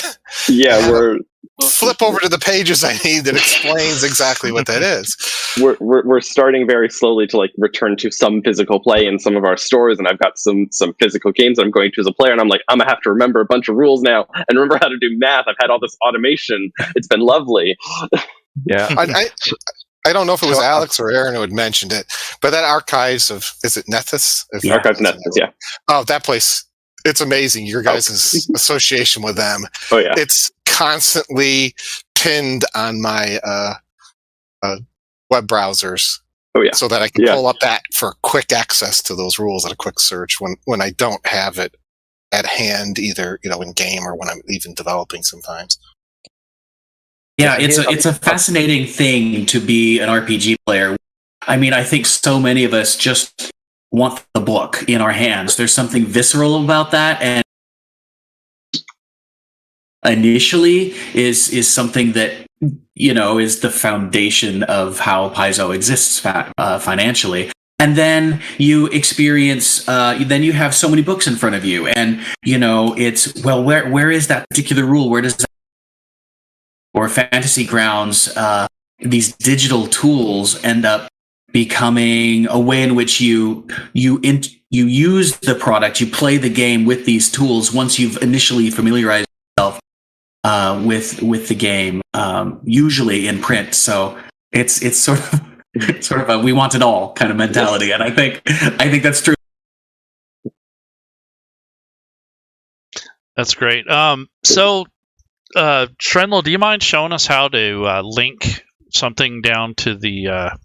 Yeah, we're flip over to the pages I need that explains exactly what that is. We're starting very slowly to like return to some physical play in some of our stores, and I've got some physical games that I'm going to as a player, and I'm like, I'm gonna have to remember a bunch of rules now and remember how to do math. I've had all this automation. It's been lovely. Yeah. I don't know if it was Alex or Aaron who had mentioned it, but that Archives of, is it Nethys? Archives Nethys, yeah. Oh, that place. It's amazing, your guys' association with them. Oh, yeah. It's constantly pinned on my web browsers. Oh, yeah. So that I can pull up that for quick access to those rules at a quick search when I don't have it at hand, either in game or when I'm even developing sometimes. Yeah, it's a fascinating thing to be an RPG player. I mean, I think so many of us just want the book in our hands. There's something visceral about that, and initially is something that, you know, is the foundation of how Paizo exists financially. And then you experience, then you have so many books in front of you, and you know it's, well, where is that particular rule? Where does that, or Fantasy Grounds? These digital tools end up becoming a way in which you use the product, you play the game with these tools once you've initially familiarized yourself with the game, usually in print. So it's sort of a we want it all kind of mentality, and I think that's true. That's great. So Trenloe, do you mind showing us how to link something down to the?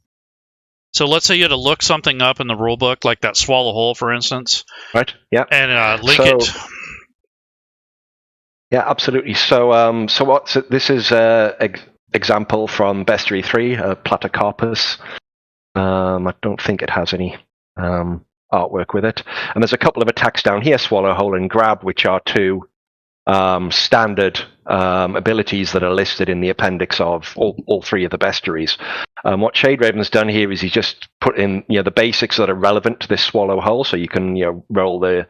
So let's say you had to look something up in the rule book, like that swallow hole, for instance. Right. Yeah. And link it. Yeah, absolutely. So, this is example from Bestiary 3, Platycarpus. I don't think it has any artwork with it. And there's a couple of attacks down here, Swallow Hole and Grab, which are two standard abilities that are listed in the appendix of all three of the bestiaries. What ShadeRaven's done here is he's just put in, you know, the basics that are relevant to this Swallow Hole, so you can, you know, roll the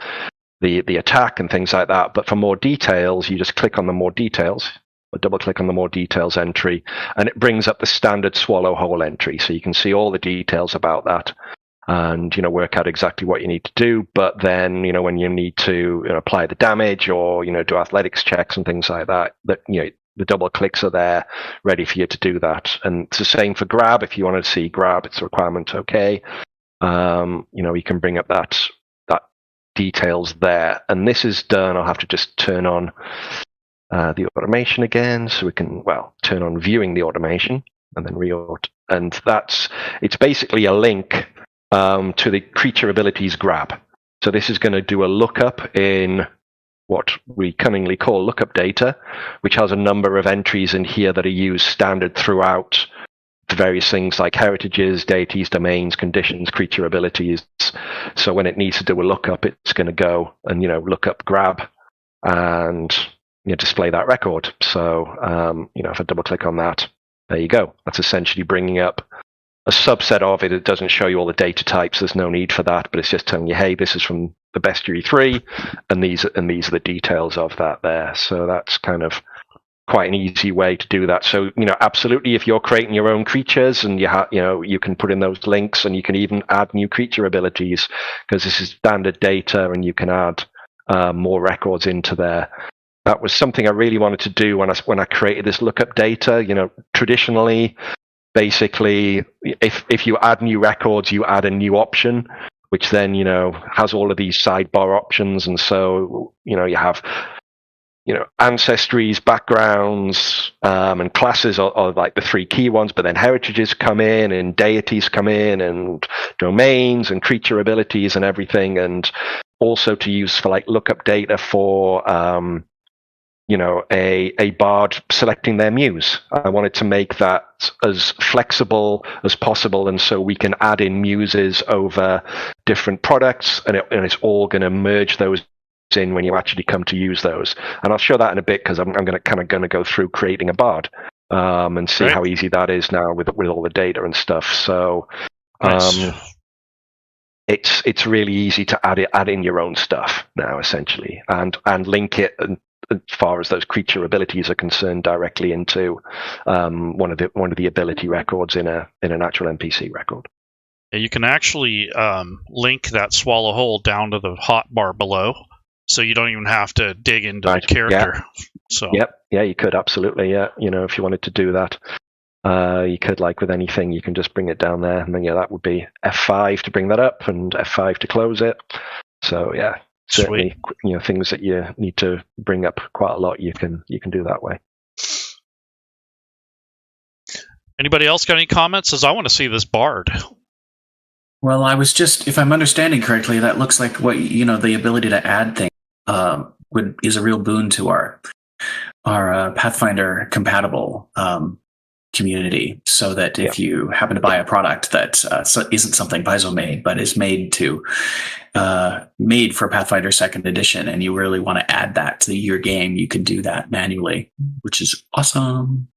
attack and things like that. But for more details, you just click on the more details, or double click on the more details entry, and it brings up the standard Swallow Hole entry, so you can see all the details about that and, you know, work out exactly what you need to do. But then, you know, when you need to, you know, apply the damage or, you know, do athletics checks and things like that, you know, the double clicks are there ready for you to do that. And it's the same for Grab. If you want to see Grab, it's a requirement. Okay. You know, you can bring up that details there. And this is done. I'll have to just turn on the automation again, so we can, well, turn on viewing the automation and then and it's basically a link to the creature abilities Grab. So this is going to do a lookup in what we cunningly call lookup data, which has a number of entries in here that are used standard throughout the various things like heritages, deities, domains, conditions, creature abilities. So when it needs to do a lookup, it's going to go and, you know, look up Grab and, you know, display that record. So, you know, if I double click on that, there you go. That's essentially bringing up a subset of it. It doesn't show you all the data types. There's no need for that, but it's just telling you, hey, this is from the Bestiary 3, and these are the details of that there. So that's kind of quite an easy way to do that. So, you know, absolutely, if you're creating your own creatures, and you can put in those links, and you can even add new creature abilities, because this is standard data, and you can add more records into there. That was something I really wanted to do when I created this lookup data. You know, traditionally, basically, if you add new records, you add a new option, which then, you know, has all of these sidebar options. And so, you know, you have, you know, ancestries, backgrounds, and classes are like the three key ones, but then heritages come in, and deities come in, and domains and creature abilities and everything, and also to use for like lookup data for you know, a bard selecting their muse. I wanted to make that as flexible as possible, and so we can add in muses over different products, and it's all going to merge those in when you actually come to use those. And I'll show that in a bit, because I'm going to go through creating a bard and see how easy that is now with all the data and stuff. So nice. It's really easy to add in your own stuff now, essentially, and link it, and as far as those creature abilities are concerned, directly into one of the ability records in an actual NPC record. Yeah, you can actually link that swallow hole down to the hotbar below, so you don't even have to dig into the character. Yeah. So yeah, you could absolutely. Yeah, you know, if you wanted to do that, you could, like with anything, you can just bring it down there, and then that would be F5 to bring that up and F5 to close it. So yeah. Certainly, sweet. You know, things that you need to bring up quite a lot, you can do that way. Anybody else got any comments? As I want to see this bard. Well, I was just, if I'm understanding correctly, that looks like what, you know, the ability to add things is a real boon to our Pathfinder compatible community, so that if you happen to buy a product that isn't something Paizo made, but is made for Pathfinder 2nd Edition, and you really want to add that to your game, you can do that manually, which is awesome.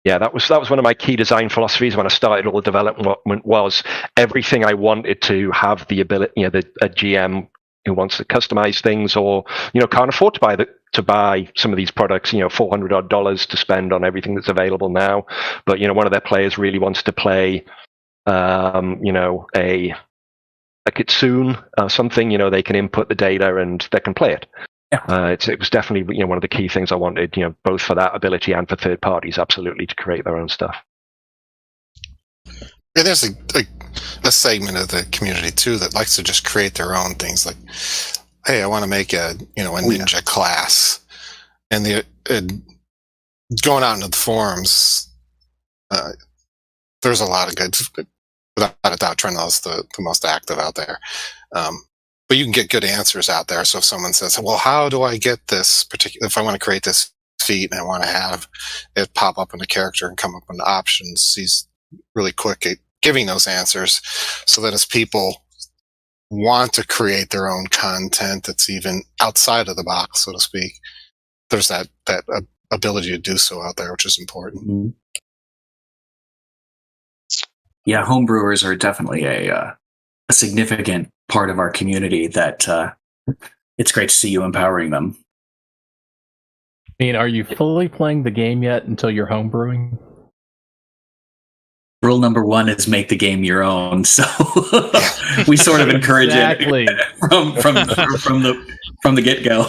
Yeah, that was one of my key design philosophies when I started all the development. Was everything I wanted to have the ability, a GM who wants to customize things, or can't afford to buy some of these products, $400 odd to spend on everything that's available now. But one of their players really wants to play, a Kitsune or something. They can input the data and they can play it. Yeah. It was definitely one of the key things I wanted, both for that ability and for third parties, absolutely, to create their own stuff. Yeah, there's a segment of the community too that likes to just create their own things. Like, hey, I want to make a ninja class, and going out into the forums, there's a lot of good. Without a doubt, Trenloe's the most active out there. But you can get good answers out there. So if someone says, well, how do I get this particular, if I want to create this feat and I want to have it pop up in a character and come up in the options, he's really quick at giving those answers, so that as people want to create their own content that's even outside of the box, so to speak, there's that ability to do so out there, which is important. Mm-hmm. Yeah, homebrewers are definitely a significant part of our community that it's great to see you empowering them. I mean, are you fully playing the game yet until you're homebrewing? Rule number 1 is make the game your own. So we sort of encourage it from the get-go.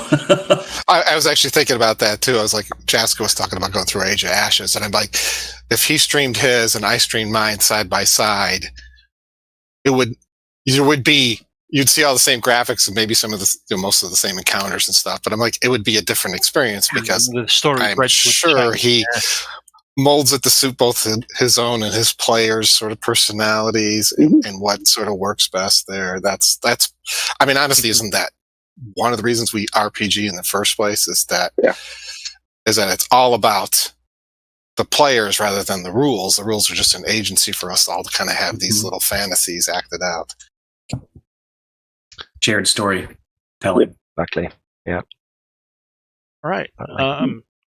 I was actually thinking about that too. I was like, Jaska was talking about going through Age of Ashes, and I'm like, if he streamed his and I streamed mine side by side, you'd see all the same graphics and maybe some of the most of the same encounters and stuff. But I'm like, it would be a different experience because the story I'm sure he molds it to suit both his own and his players' sort of personalities and what sort of works best there. That's. I mean, honestly, isn't that one of the reasons we RPG in the first place? Is that it's all about the players rather than the rules. The rules are just an agency for us all to kind of have these little fantasies acted out. Shared storytelling. Exactly. Yeah. All right.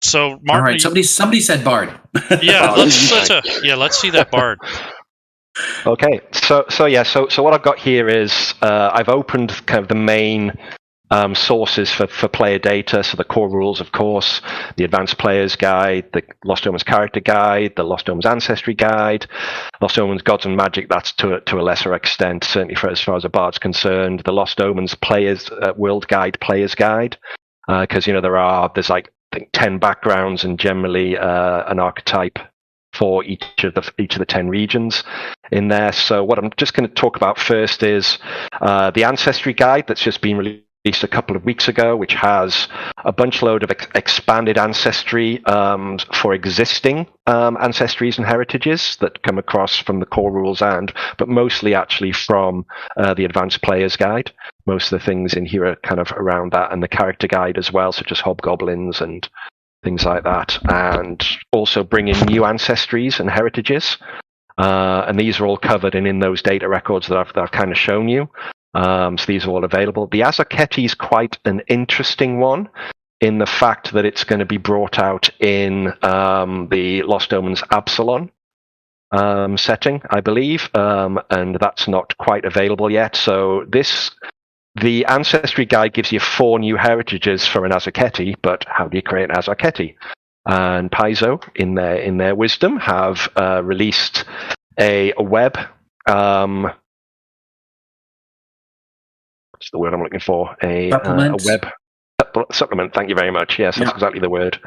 So, Martin, all right. Somebody said Bard. Yeah. Let's see that Bard. Okay. So what I've got here is I've opened kind of the main sources for player data. So the core rules, of course, the Advanced Player's Guide, the Lost Omens Character Guide, the Lost Omens Ancestry Guide, Lost Omens Gods and Magic. That's to a lesser extent, certainly for as far as a bard's concerned. The Lost Omens Players World Guide, Player's Guide, because there's like I think 10 backgrounds and generally an archetype for each of the 10 regions in there. So what I'm just going to talk about first is the Ancestry Guide that's just been released a couple of weeks ago, which has a bunch load of expanded ancestry for existing ancestries and heritages that come across from the core rules but mostly actually from the Advanced Player's Guide. Most of the things in here are kind of around that, and the character guide as well, such as hobgoblins and things like that, and also bring in new ancestries and heritages. And these are all covered in those data records that I've kind of shown you. So these are all available. The Azoketi is quite an interesting one in the fact that it's going to be brought out in the Lost Omens Absalon setting, I believe, and that's not quite available yet. So the Ancestry Guide gives you 4 new heritages for an Azoketi, but how do you create an Azoketi? And Paizo, in their wisdom, have released a web. What's the word I'm looking for? A web supplement. Thank you very much. Yes, that's exactly the word.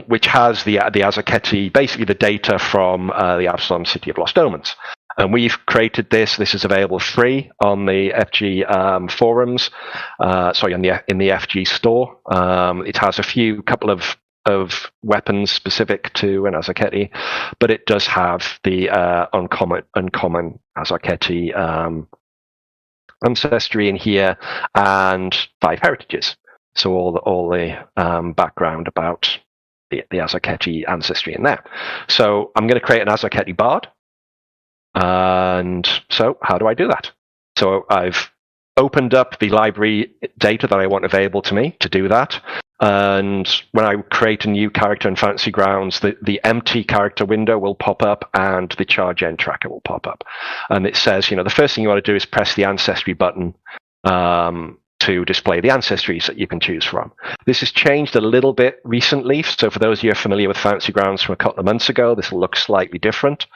Which has the Azoketi, basically the data from the Absalom City of Lost Omens. And we've created this. This is available free on the FG forums. In the FG store. It has a couple of weapons specific to an Azoketi, but it does have the uncommon Azoketi ancestry in here and 5 heritages. So all the background about the Azaketi ancestry in there. So I'm going to create an Azaketi bard. And so how do I do that? So I've opened up the library data that I want available to me to do that. And when I create a new character in Fantasy Grounds, the empty character window will pop up and the charge end tracker will pop up. And it says, the first thing you want to do is press the Ancestry button to display the ancestries that you can choose from. This has changed a little bit recently. So for those of you who are familiar with Fantasy Grounds from a couple of months ago, this will look slightly different.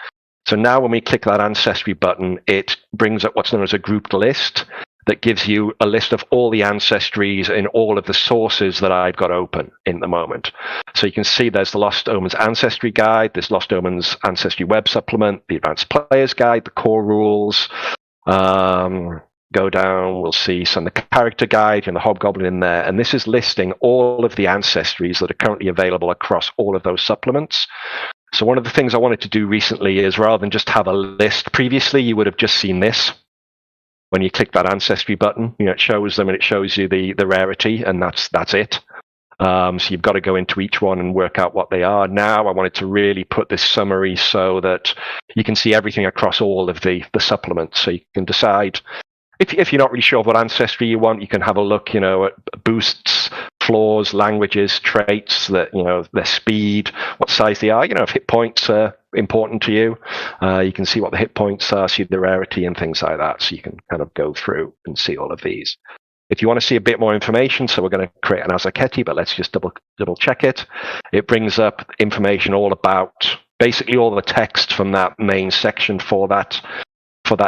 So now when we click that Ancestry button, it brings up what's known as a grouped list that gives you a list of all the ancestries in all of the sources that I've got open in the moment. So you can see there's the Lost Omens Ancestry Guide, there's Lost Omens Ancestry Web Supplement, the Advanced Players Guide, the core rules. Go down, we'll see some of the character guide and the Hobgoblin in there. And this is listing all of the ancestries that are currently available across all of those supplements. So one of the things I wanted to do recently is rather than just have a list, previously you would have just seen this. When you click that Ancestry button, it shows them and it shows you the rarity, and that's it. So you've got to go into each one and work out what they are. Now I wanted to really put this summary so that you can see everything across all of the supplements. So you can decide, if you're not really sure what ancestry you want, you can have a look, at boosts, flaws, languages, traits, that their speed, what size they are. If hit points are important to you, you can see what the hit points are, see the rarity and things like that. So you can kind of go through and see all of these. If you want to see a bit more information, so we're going to create an Azaketi, but let's just double check it. It brings up information all about basically all the text from that main section for that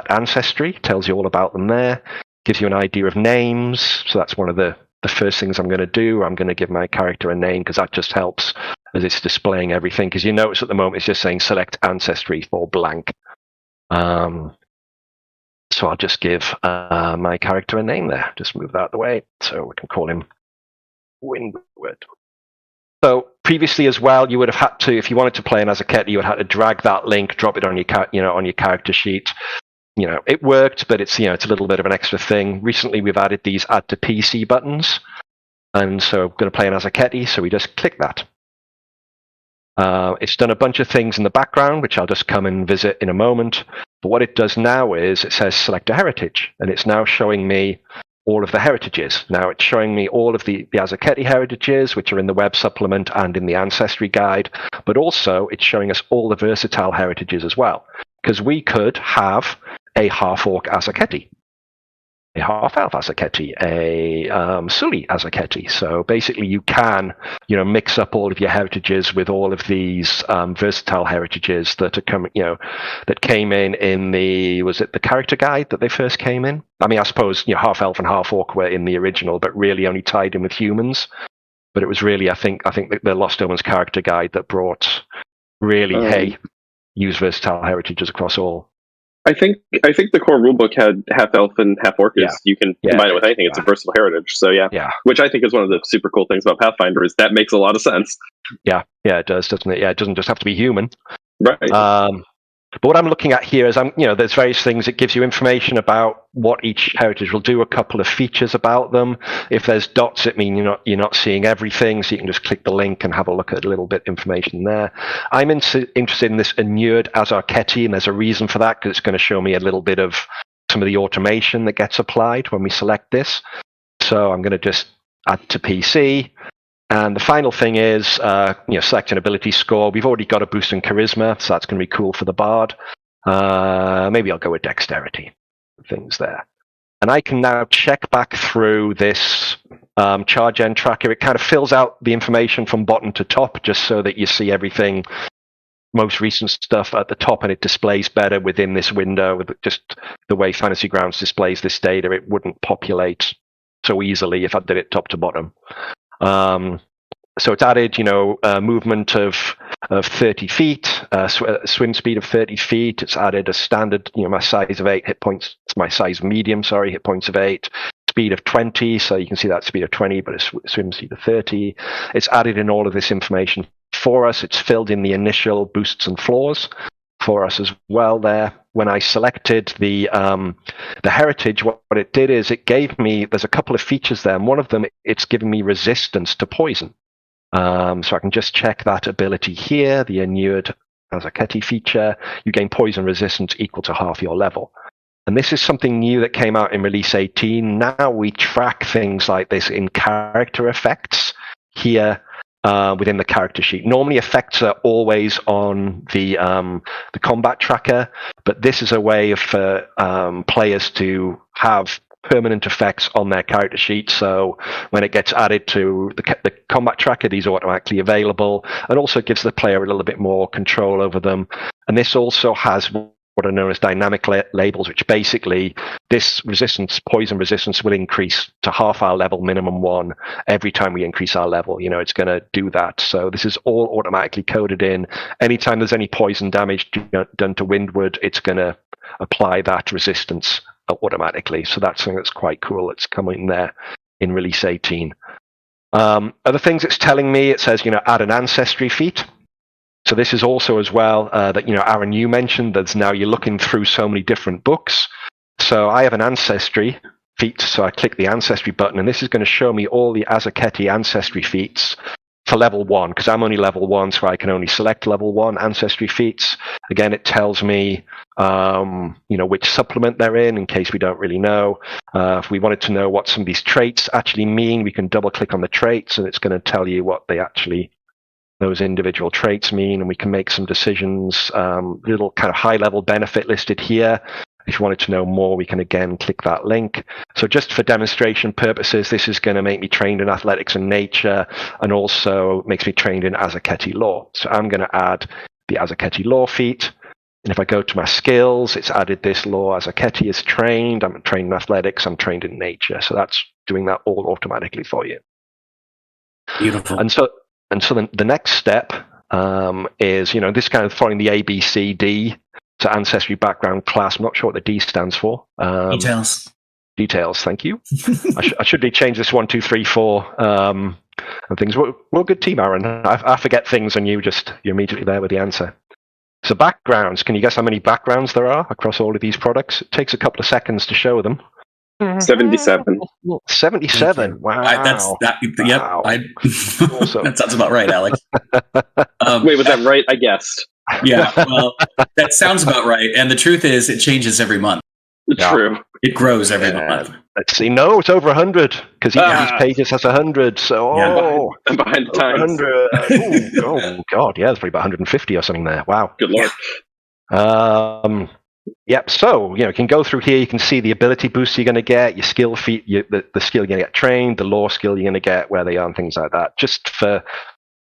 ancestry. Tells you all about them there. Gives you an idea of names. So that's one of the first things I'm going to do. I'm going to give my character a name because that just helps as it's displaying everything. Because you notice at the moment it's just saying select ancestry for blank. So I'll just give my character a name there. Just move that out of the way so we can call him Windward. So previously as well, you would have had to, if you wanted to play an Azaketi, you would have had to drag that link, drop it on your on your character sheet. It worked, but it's it's a little bit of an extra thing. Recently, we've added these Add to PC buttons, and so I'm going to play an Azaketi, so we just click that. It's done a bunch of things in the background, which I'll just come and visit in a moment. But what it does now is it says select a heritage, and it's now showing me all of the heritages. Now it's showing me all of the Azaketi heritages, which are in the web supplement and in the Ancestry Guide, but also it's showing us all the versatile heritages as well. Because we could have a half-orc Azaketi, a half-elf Azaketi, a Sully Azaketi. So basically you can, mix up all of your heritages with all of these versatile heritages that are coming, that came in the, was it the character guide that they first came in? I mean, I suppose, half-elf and half-orc were in the original, but really only tied in with humans. But it was really, I think the Lost Omens character guide that brought really, use versatile heritages across all. I think the core rulebook had half elf and half orc. You can combine it with anything. It's a versatile heritage. So yeah, which I think is one of the super cool things about Pathfinder is that makes a lot of sense. Yeah, it does, doesn't it? Yeah, it doesn't just have to be human. Right. But what I'm looking at here is, there's various things. It gives you information about what each heritage will do, a couple of features about them. If there's dots, it means you're not seeing everything, so you can just click the link and have a look at a little bit of information there. I'm interested in this Inured Azaketi, and there's a reason for that, because it's going to show me a little bit of some of the automation that gets applied when we select this. So I'm going to just add to PC. And the final thing is, select an ability score. We've already got a boost in charisma, so that's going to be cool for the bard. Maybe I'll go with dexterity. Things there. And I can now check back through this charge end tracker. It kind of fills out the information from bottom to top, just so that you see everything, most recent stuff at the top, and it displays better within this window. With just the way Fantasy Grounds displays this data, it wouldn't populate so easily if I did it top to bottom. So it's added, movement of 30 feet, swim speed of 30 feet. It's added a standard, my size of 8 hit points. It's my size medium, hit points of 8. Speed of 20, so you can see that speed of 20, but it's swim speed of 30. It's added in all of this information for us. It's filled in the initial boosts and flaws for us as well there. When I selected the heritage, what it did is it gave me, there's a couple of features there, and one of them, it's giving me resistance to poison. So I can just check that ability here, the inured Azaketi feature. You gain poison resistance equal to half your level. And this is something new that came out in release 18. Now we track things like this in character effects here within the character sheet. Normally effects are always on the combat tracker, but this is a way for players to have permanent effects on their character sheet. So when it gets added to the combat tracker, these are automatically available, and also gives the player a little bit more control over them. And this also has what are known as dynamic labels, which basically this resistance, poison resistance, will increase to half our level, minimum 1, every time we increase our level. It's going to do that. So this is all automatically coded in. Anytime there's any poison damage done to Windward, it's going to apply that resistance automatically. So that's something that's quite cool. It's coming there in release 18. Other things it's telling me, it says, add an Ancestry feat. So this is also as well that, Aaron, you mentioned that now you're looking through so many different books. So I have an Ancestry feat. So I click the Ancestry button, and this is going to show me all the Azaketi Ancestry feats for level 1, because I'm only level 1, so I can only select level 1 Ancestry feats. Again, it tells me, which supplement they're in case we don't really know. If we wanted to know what some of these traits actually mean, we can double click on the traits, and it's going to tell you what those individual traits mean, and we can make some decisions. Little kind of high-level benefit listed here. If you wanted to know more, we can again click that link. So just for demonstration purposes, this is going to make me trained in athletics and nature, and also makes me trained in Azaketi lore. So I'm going to add the Azaketi lore feat. And if I go to my skills, it's added this lore. Azaketi is trained. I'm trained in athletics. I'm trained in nature. So that's doing that all automatically for you. Beautiful. And so the next step is, this kind of following the A, B, C, D. So ancestry, background, class. I'm not sure what the D stands for. Details. Thank you. I should be changed this 1, 2, 3, 4 and things. We're a good team, Aaron. I forget things, and you're immediately there with the answer. So backgrounds. Can you guess how many backgrounds there are across all of these products? It takes a couple of seconds to show them. 77. 77. Wow. Yep. Wow. Awesome. That sounds about right, Alex. Wait, was that right? I guessed. Yeah, well, that sounds about right. And the truth is, it changes every month. True. It grows every month. Let's see. No, it's over 100 because each of these pages has 100. So, I'm behind the times. 100. Oh, God. Yeah, there's probably about 150 or something there. Wow. Good Lord. Yep. So, you can go through here. You can see the ability boost you're going to get, your skill feat, the skill you're going to get trained, the lore skill you're going to get, where they are, and things like that.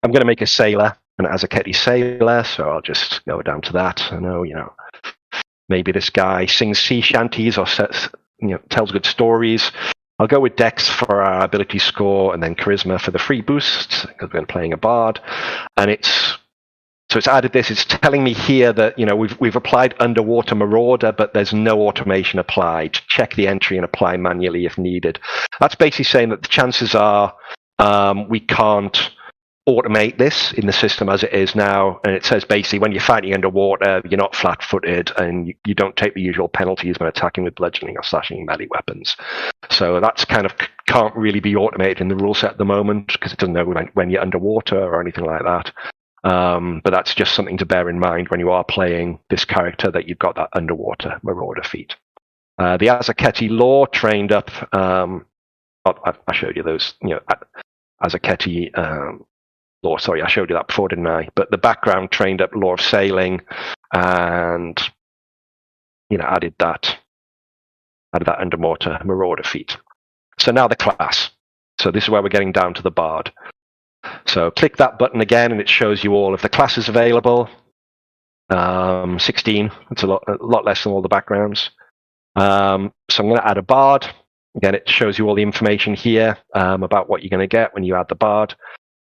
I'm going to make a sailor, an Azaketi sailor. So I'll just go down to that. I know, maybe this guy sings sea shanties or tells good stories. I'll go with Dex for our ability score, and then Charisma for the free boosts because we're playing a bard, and it's added this. It's telling me here that we've applied Underwater Marauder, but there's no automation applied. Check the entry and apply manually if needed. That's basically saying that the chances are we can't automate this in the system as it is now. And it says basically when you're fighting underwater, you're not flat-footed and you don't take the usual penalties when attacking with bludgeoning or slashing melee weapons. So that's kind of can't really be automated in the rule set at the moment because it doesn't know when you're underwater or anything like that. But that's just something to bear in mind when you are playing this character, that you've got that Underwater Marauder feat. The Azaketi lore trained up. I showed you those. Azaketi lore. Sorry, I showed you that before, didn't I? But the background trained up lore of sailing, and added that Underwater Marauder feat. So now the class. So this is where we're getting down to the bard. So click that button again, and it shows you all of the classes available. 16. It's a lot less than all the backgrounds. So I'm going to add a bard. Again, it shows you all the information here about what you're going to get when you add the bard.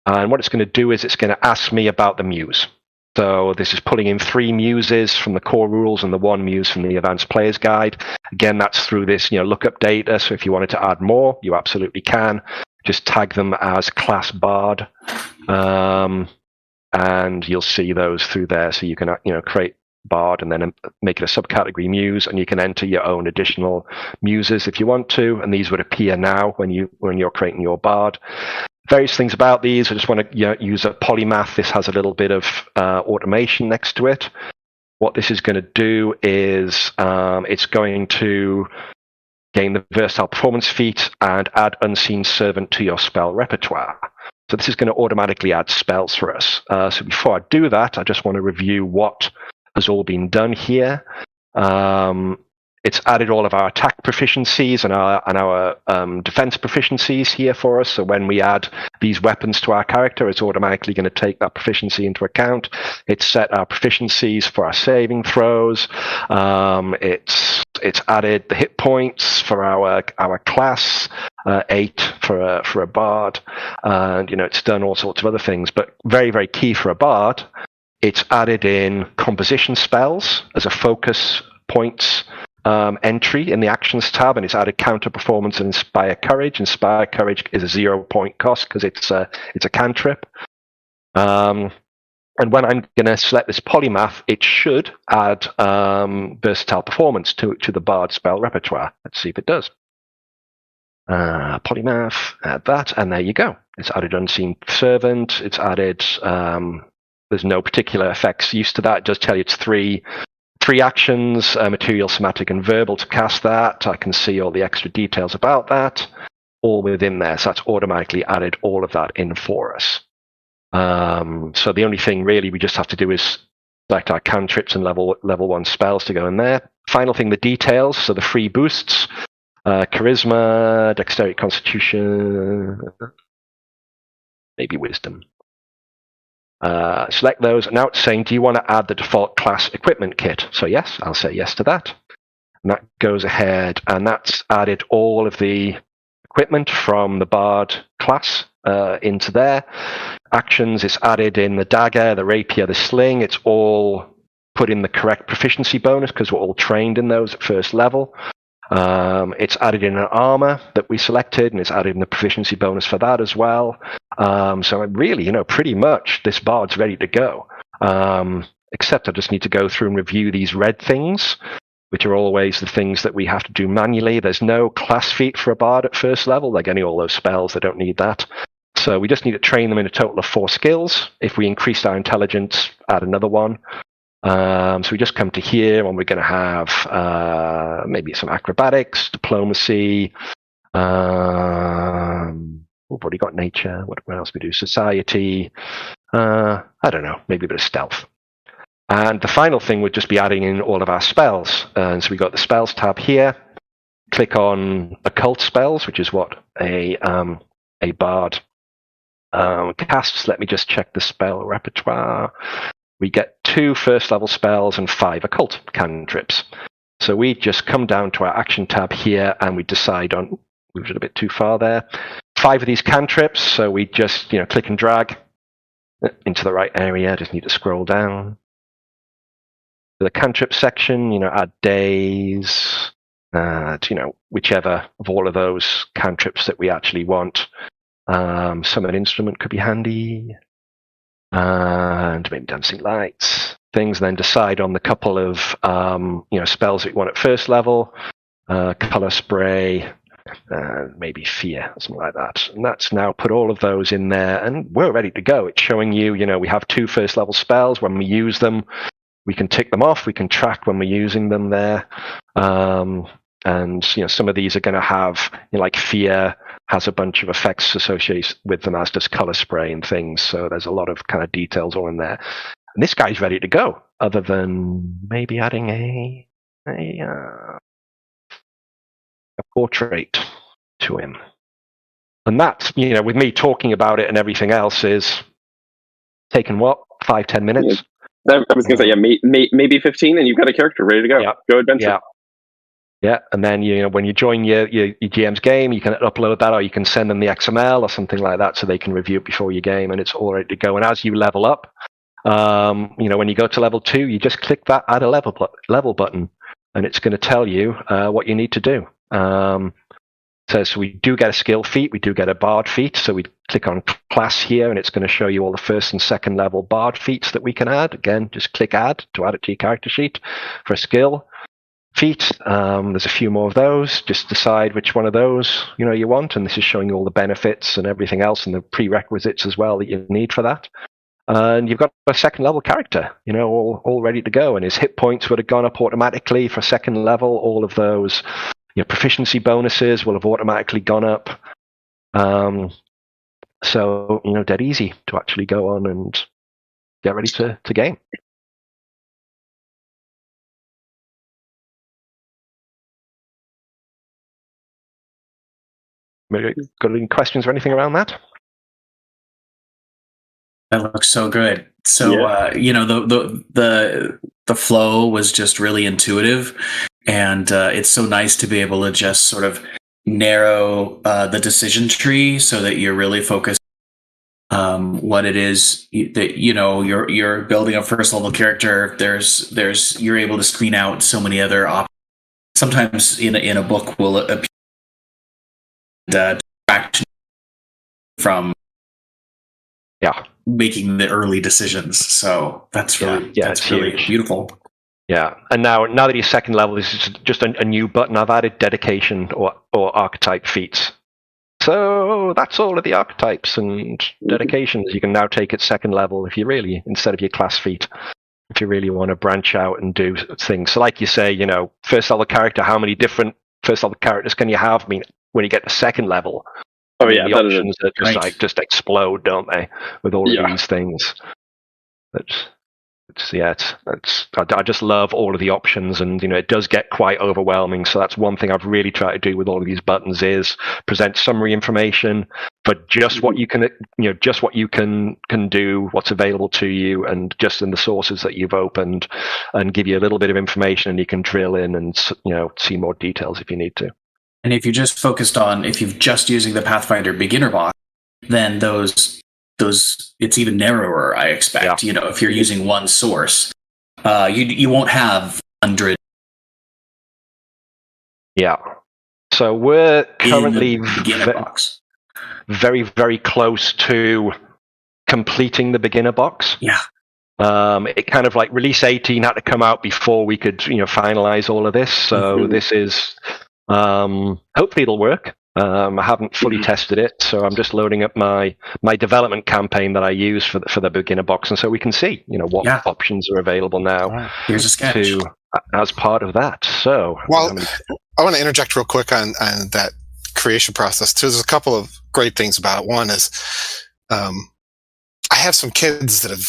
And what it's going to do is it's going to ask me about the muse. So this is pulling in 3 muses from the core rules and the 1 muse from the Advanced Player's Guide. Again, that's through this lookup data. So if you wanted to add more, you absolutely can. Just tag them as class bard, and you'll see those through there. So you can create bard and then make it a subcategory muse, and you can enter your own additional muses if you want to. And these would appear now when you're creating your bard. various things about these. I just want to use a polymath. This has a little bit of automation next to it. What this is going to do is it's going to gain the versatile performance feat and add unseen servant to your spell repertoire. So this is going to automatically add spells for us. So before I do that, I just want to review what has all been done here. It's added all of our attack proficiencies and our defense proficiencies here for us. So when we add these weapons to our character, it's automatically going to take that proficiency into account. It's set our proficiencies for our saving throws. It's added the hit points for our class, 8 for a bard, and it's done all sorts of other things. But very, very key for a bard, it's added in composition spells as a focus points entry in the actions tab, and it's added counter performance and inspire courage. Inspire courage is a 0-point cost because it's a cantrip. And when I'm going to select this polymath, it should add versatile performance to the bard spell repertoire. Let's see if it does. Polymath, add that, and there you go. It's added unseen servant. It's added. There's no particular effects used to that. It does tell you it's three actions, material, somatic, and verbal to cast that. I can see all the extra details about that, all within there. So that's automatically added all of that in for us. So the only thing really we just have to do is select our cantrips and level 1 spells to go in there. Final thing, the details. So the free boosts, charisma, dexterity, constitution, maybe wisdom. Select those. Now it's saying, do you want to add the default class equipment kit? So yes, I'll say yes to that. And that goes ahead, and that's added all of the equipment from the bard class into there. Actions, it's added in the dagger, the rapier, the sling. It's all put in the correct proficiency bonus because we're all trained in those at first level. It's added in an armor that we selected, and it's added in the proficiency bonus for that as well. So really, pretty much this bard's ready to go. Except I just need to go through and review these red things, which are always the things that we have to do manually. There's no class feat for a bard at first level. They're getting all those spells. They don't need that. So we just need to train them in a total of 4 skills. If we increase our intelligence, add another one. So we just come to here, and we're going to have maybe some acrobatics, diplomacy. We've already got nature. What else we do? Society. I don't know. Maybe a bit of stealth. And the final thing would just be adding in all of our spells. And so we got the spells tab here. Click on occult spells, which is what a bard casts. Let me just check the spell repertoire. We get 2 first-level spells and 5 occult cantrips. So we just come down to our action tab here, and we decide on, moved it a bit too far there, 5 of these cantrips. So we just click and drag into the right area. Just need to scroll down. To the cantrip section, add days, whichever of all of those cantrips that we actually want. Summon instrument could be handy. And maybe dancing lights, things. Then decide on the couple of spells that you want at first level, color spray, maybe fear, something like that. And that's now put all of those in there, and we're ready to go. It's showing you, we have 2 first level spells. When we use them, we can tick them off. We can track when we're using them there. And some of these are going to have, like fear has a bunch of effects associated with them, as does color spray and things. So there's a lot of kind of details all in there. And this guy's ready to go, other than maybe adding a portrait to him. And that's, with me talking about it and everything else, is taken 5-10 minutes. Yeah. I was going to say, maybe 15, and you've got a character ready to go. Yeah. Go adventure. Yeah, and then when you join your GM's game, you can upload that, or you can send them the XML or something like that, so they can review it before your game, and it's all ready to go. And as you level up, when you go to level 2, you just click that add a level button, and it's going to tell you what you need to do. So we do get a skill feat, we do get a bard feat. So we click on class here, and it's going to show you all the 1st and 2nd level bard feats that we can add. Again, just click add to add it to your character sheet for a skill. feat. There's a few more of those. Just decide which one of those you want, and this is showing you all the benefits and everything else and the prerequisites as well that you need for that. And you've got a second level character, all ready to go, and his hit points would have gone up automatically for second level. All of those proficiency bonuses will have automatically gone up. So dead easy to actually go on and get ready to game. Got any questions or anything around that? That looks so good. So the flow was just really intuitive, and it's so nice to be able to just sort of narrow the decision tree so that you're really focused what it is that you're building a first level character. You're able to screen out so many other options. Sometimes in a book will appear distraction from making the early decisions. So that's really beautiful. Yeah, and now that he's second level, this is just a new button. I've added dedication or archetype feats. So that's all of the archetypes and dedications. You can now take at second level instead of your class feat, if you really want to branch out and do things. So like you say, first level character, how many different first level characters can you have? I mean, when you get to second level, the options just explode, don't they? With all of these things. I just love all of the options, and it does get quite overwhelming. So that's one thing I've really tried to do with all of these buttons is present summary information for just what you can, just what you can do, what's available to you, and just in the sources that you've opened, and give you a little bit of information, and you can drill in and see more details if you need to. And if you're just using the Pathfinder beginner box, then those it's even narrower, I expect. If you're using one source, you won't have 100. Yeah. So we're currently very, very close to completing the beginner box. Yeah. It kind of like release 18 had to come out before we could, finalize all of this. So this is hopefully it'll work. I haven't fully tested it, so I'm just loading up my development campaign that I use for the beginner box, and so we can see, what options are available now. Here's a sketch as part of that. So, well, I want to interject real quick on that creation process too. There's a couple of great things about it. One is, I have some kids of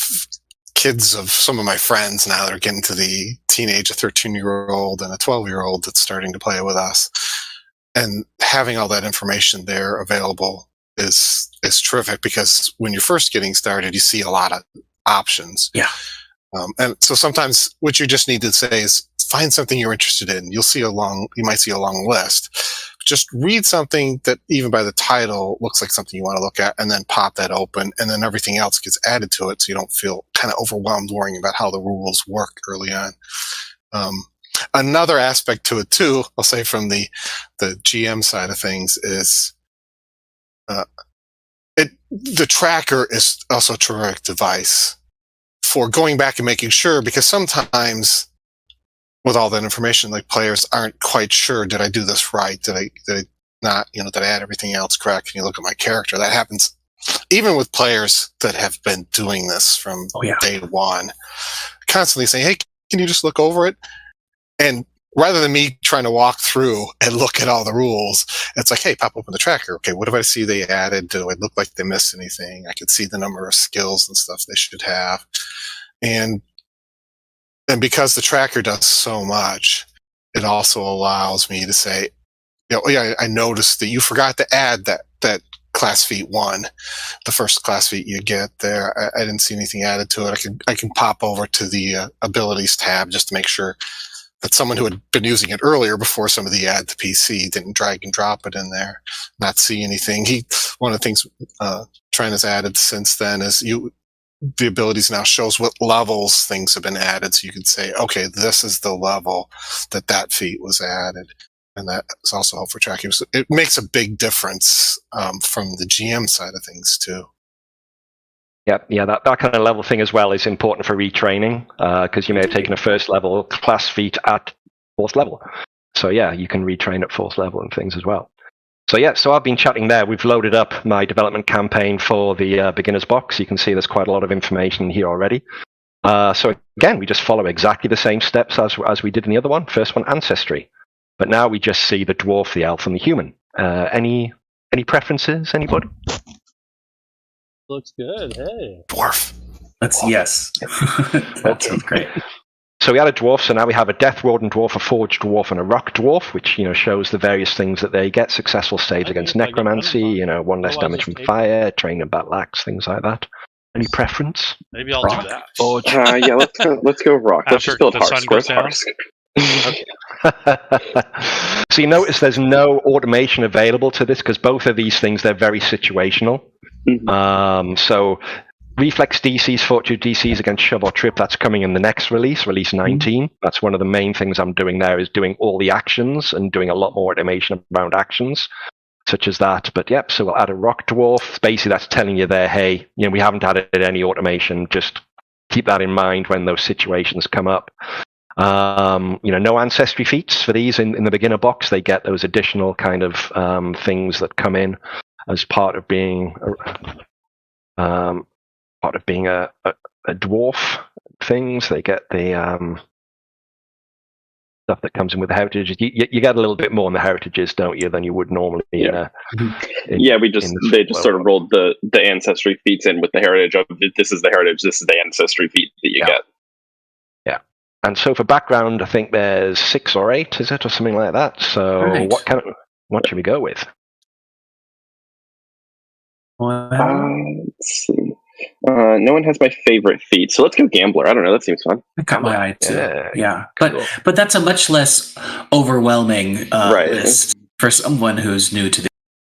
some of my friends now that are getting to the teenage, a 13-year-old and a 12-year-old that's starting to play with us. And having all that information there available is terrific, because when you're first getting started, you see a lot of options. Yeah. And so sometimes what you just need to say is find something you're interested in. You might see a long list. Just read something that even by the title looks like something you want to look at, and then pop that open, and then everything else gets added to it, so you don't feel kind of overwhelmed worrying about how the rules work early on. Another aspect to it too, I'll say from the GM side of things, is the tracker is also a terrific device for going back and making sure, because sometimes with all that information, like, players aren't quite sure, did I do this right? Did I not, did I add everything else correct? Can you look at my character? That happens even with players that have been doing this from day one, constantly saying, hey, can you just look over it? And rather than me trying to walk through and look at all the rules, it's like, hey, pop open the tracker. Okay, what do I see they added? Do it look like they missed anything? I can see the number of skills and stuff they should have. And because the tracker does so much, it also allows me to say, I noticed that you forgot to add that class feat 1, the first class feat you get there. I didn't see anything added to it. I can pop over to the abilities tab just to make sure that someone who had been using it earlier before some of the add to PC didn't drag and drop it in there, not see anything. One of the things Tren has added since then is the abilities now shows what levels things have been added. So you can say, okay, this is the level that feat was added. And that is also helpful for tracking. So it makes a big difference from the GM side of things too. Yeah, that kind of level thing as well is important for retraining, because you may have taken a first level class feat at 4th level. So yeah, you can retrain at 4th level and things as well. So yeah, so I've been chatting there. We've loaded up my development campaign for the beginner's box. You can see there's quite a lot of information here already. So again, we just follow exactly the same steps as we did in the other one. First one, Ancestry. But now we just see the dwarf, the elf, and the human. Any preferences, anybody? Looks good. Hey. Dwarf. Yes. That sounds great. So we had a dwarf, so now we have a Death Warden dwarf, a Forged dwarf, and a Rock dwarf, which shows the various things that they get. Successful saves against necromancy, 1 less damage from fire, trained in battle axe, things like that. Any preference? Maybe I'll do that. Forge. Yeah, let's go rock. Let's just build the sun Harsk. goes Where's down? Harsk? So you notice there's no automation available to this because both of these things, they're very situational. Mhm. So reflex DCs, fortitude DCs against shove or trip, that's coming in the next release 19. That's one of the main things I'm doing there, is doing all the actions and doing a lot more automation around actions, such as that. But yep, so we'll add a rock dwarf. Basically, that's telling you there, hey, we haven't added any automation. Just keep that in mind when those situations come up. No ancestry feats for these in the beginner box. They get those additional kind of things that come in as part of being a dwarf. Things they get the stuff that comes in with the heritages. You get a little bit more in the heritages, don't you, than you would normally. Yeah. They just sort of rolled the ancestry feats in with the heritage of this is the heritage, this is the ancestry feat that you get. Yeah. And so for background, I think there's 6 or 8, is it, or something like that. So Right. what should we go with? Let's see. No one has my favorite feat, so let's go Gambler. I don't know. That seems fun. That caught my eye too. Yeah. Cool. But that's a much less overwhelming Right. list for someone who's new to the.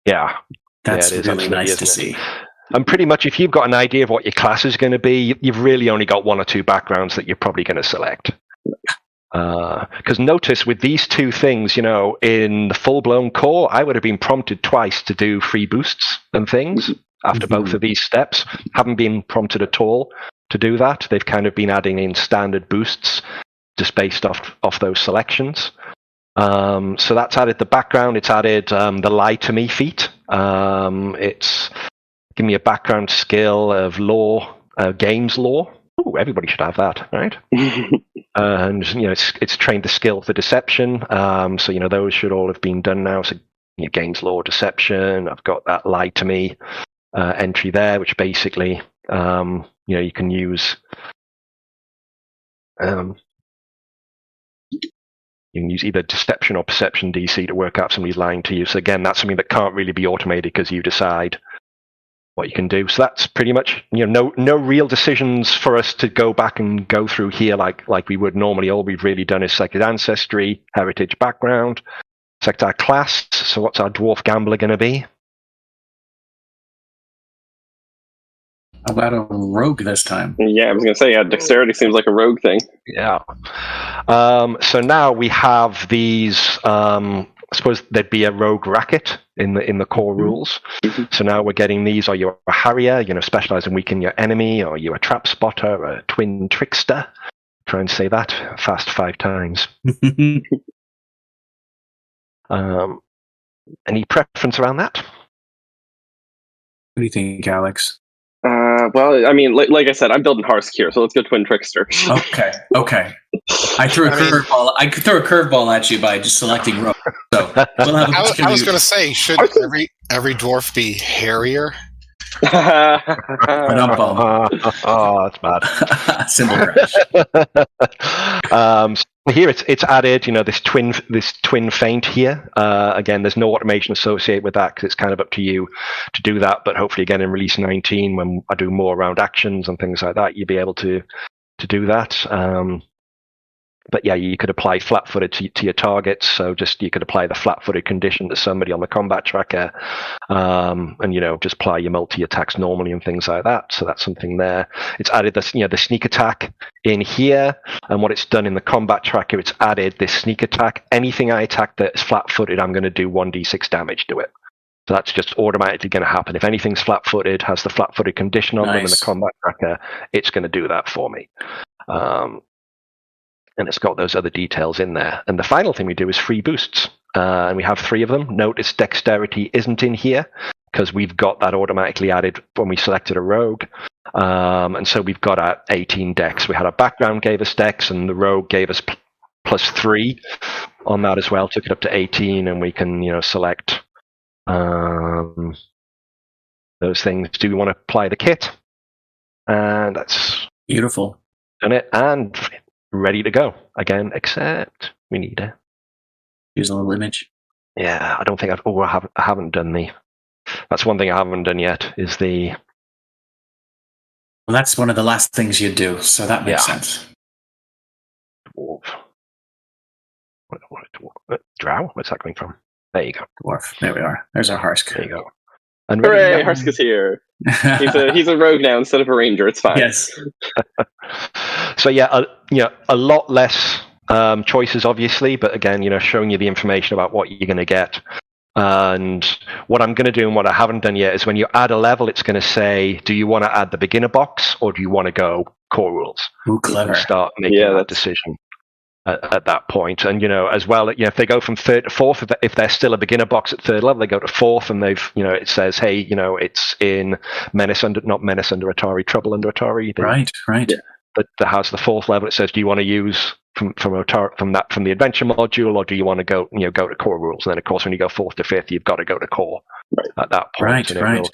Yeah. That's it is, really absolutely, nice to isn't it? see. And pretty much, if you've got an idea of what your class is going to be, you've really only got 1 or 2 backgrounds that you're probably going to select. Because notice with these 2 things, in the full-blown core, I would have been prompted twice to do free boosts and things after both of these steps. Haven't been prompted at all to do that. They've kind of been adding in standard boosts just based off those selections. So that's added the background. It's added the Lie to Me feat. It's given me a background skill of law, games law. Ooh, everybody should have that, right? And it's trained the skill for deception. So those should all have been done now. So games law, deception. I've got that Lie to Me entry there, which basically you can use. You can use either deception or perception DC to work out if somebody's lying to you. So again, that's something that can't really be automated because you decide what you can do. So that's pretty much no real decisions for us to go back and go through here like we would normally. All we've really done is selected ancestry, heritage, background, select our class. So what's our dwarf gambler going to be? How about a rogue this time? Yeah, I was going to say, dexterity seems like a rogue thing. Yeah. So now we have these. I suppose there'd be a rogue racket in the core rules. So now we're getting these. Are you a harrier? Specialize in weakening your enemy. Or are you a trap spotter? A twin trickster? Try and say that fast 5 times. Any preference around that? What do you think, Alex? Well, I mean, like I said, I'm building Harsk here, so let's go Twin Trickster. Okay. I threw a curveball. I could throw a curveball at you by just selecting rogue. So we'll have I was going to say, should every dwarf be hairier? Oh, that's bad. Symbol crash. Here it's added, this twin feint here. Again, there's no automation associated with that because it's kind of up to you to do that. But hopefully, again, in release 19, when I do more around actions and things like that, you'll be able to do that. But yeah, you could apply flat-footed to your targets. So you could apply the flat-footed condition to somebody on the combat tracker, and just apply your multi-attacks normally and things like that. So that's something there. It's added the sneak attack in here, and what it's done in the combat tracker, it's added this sneak attack. Anything I attack that's flat-footed, I'm going to do 1d6 damage to it. So that's just automatically going to happen. If anything's flat-footed, has the flat-footed condition on them in the combat tracker, it's going to do that for me. And it's got those other details in there. And the final thing we do is free boosts. And we have 3 of them. Notice dexterity isn't in here because we've got that automatically added when we selected a rogue. And so we've got our 18 dex. We had our background gave us dex, and the rogue gave us +3 on that as well. Took it up to 18, and we can, select those things. Do we want to apply the kit? And that's Beautiful. done it. And ready to go again, except we need it. Use a little image. Yeah, I don't think I haven't done the. That's one thing I haven't done yet. Is the. Well, that's one of the last things you'd do, so that makes Yeah. sense. Dwarf. Drow? Where's that coming from? There you go. Dwarf. There we are. There's our Harsk. There you go. And Hooray, Harsk is here. He's a rogue now instead of a ranger. It's fine. Yes. So a lot less choices, obviously, but again, showing you the information about what you're going to get. And what I'm going to do and what I haven't done yet is when you add a level, it's going to say, do you want to add the beginner box or do you want to go core rules? Ooh, clever. Start making that decision at that point. And, as well, if they go from 3rd to 4th, if they're still a beginner box at 3rd level, they go to 4th and they've, it says, hey, it's in not Menace under Atari, Trouble under Atari. Right. That has the 4th level. It says, do you want to use from the adventure module, or do you want to go to core rules? And then, of course, when you go 4th to 5th, you've got to go to core at that point. Right, and it right. will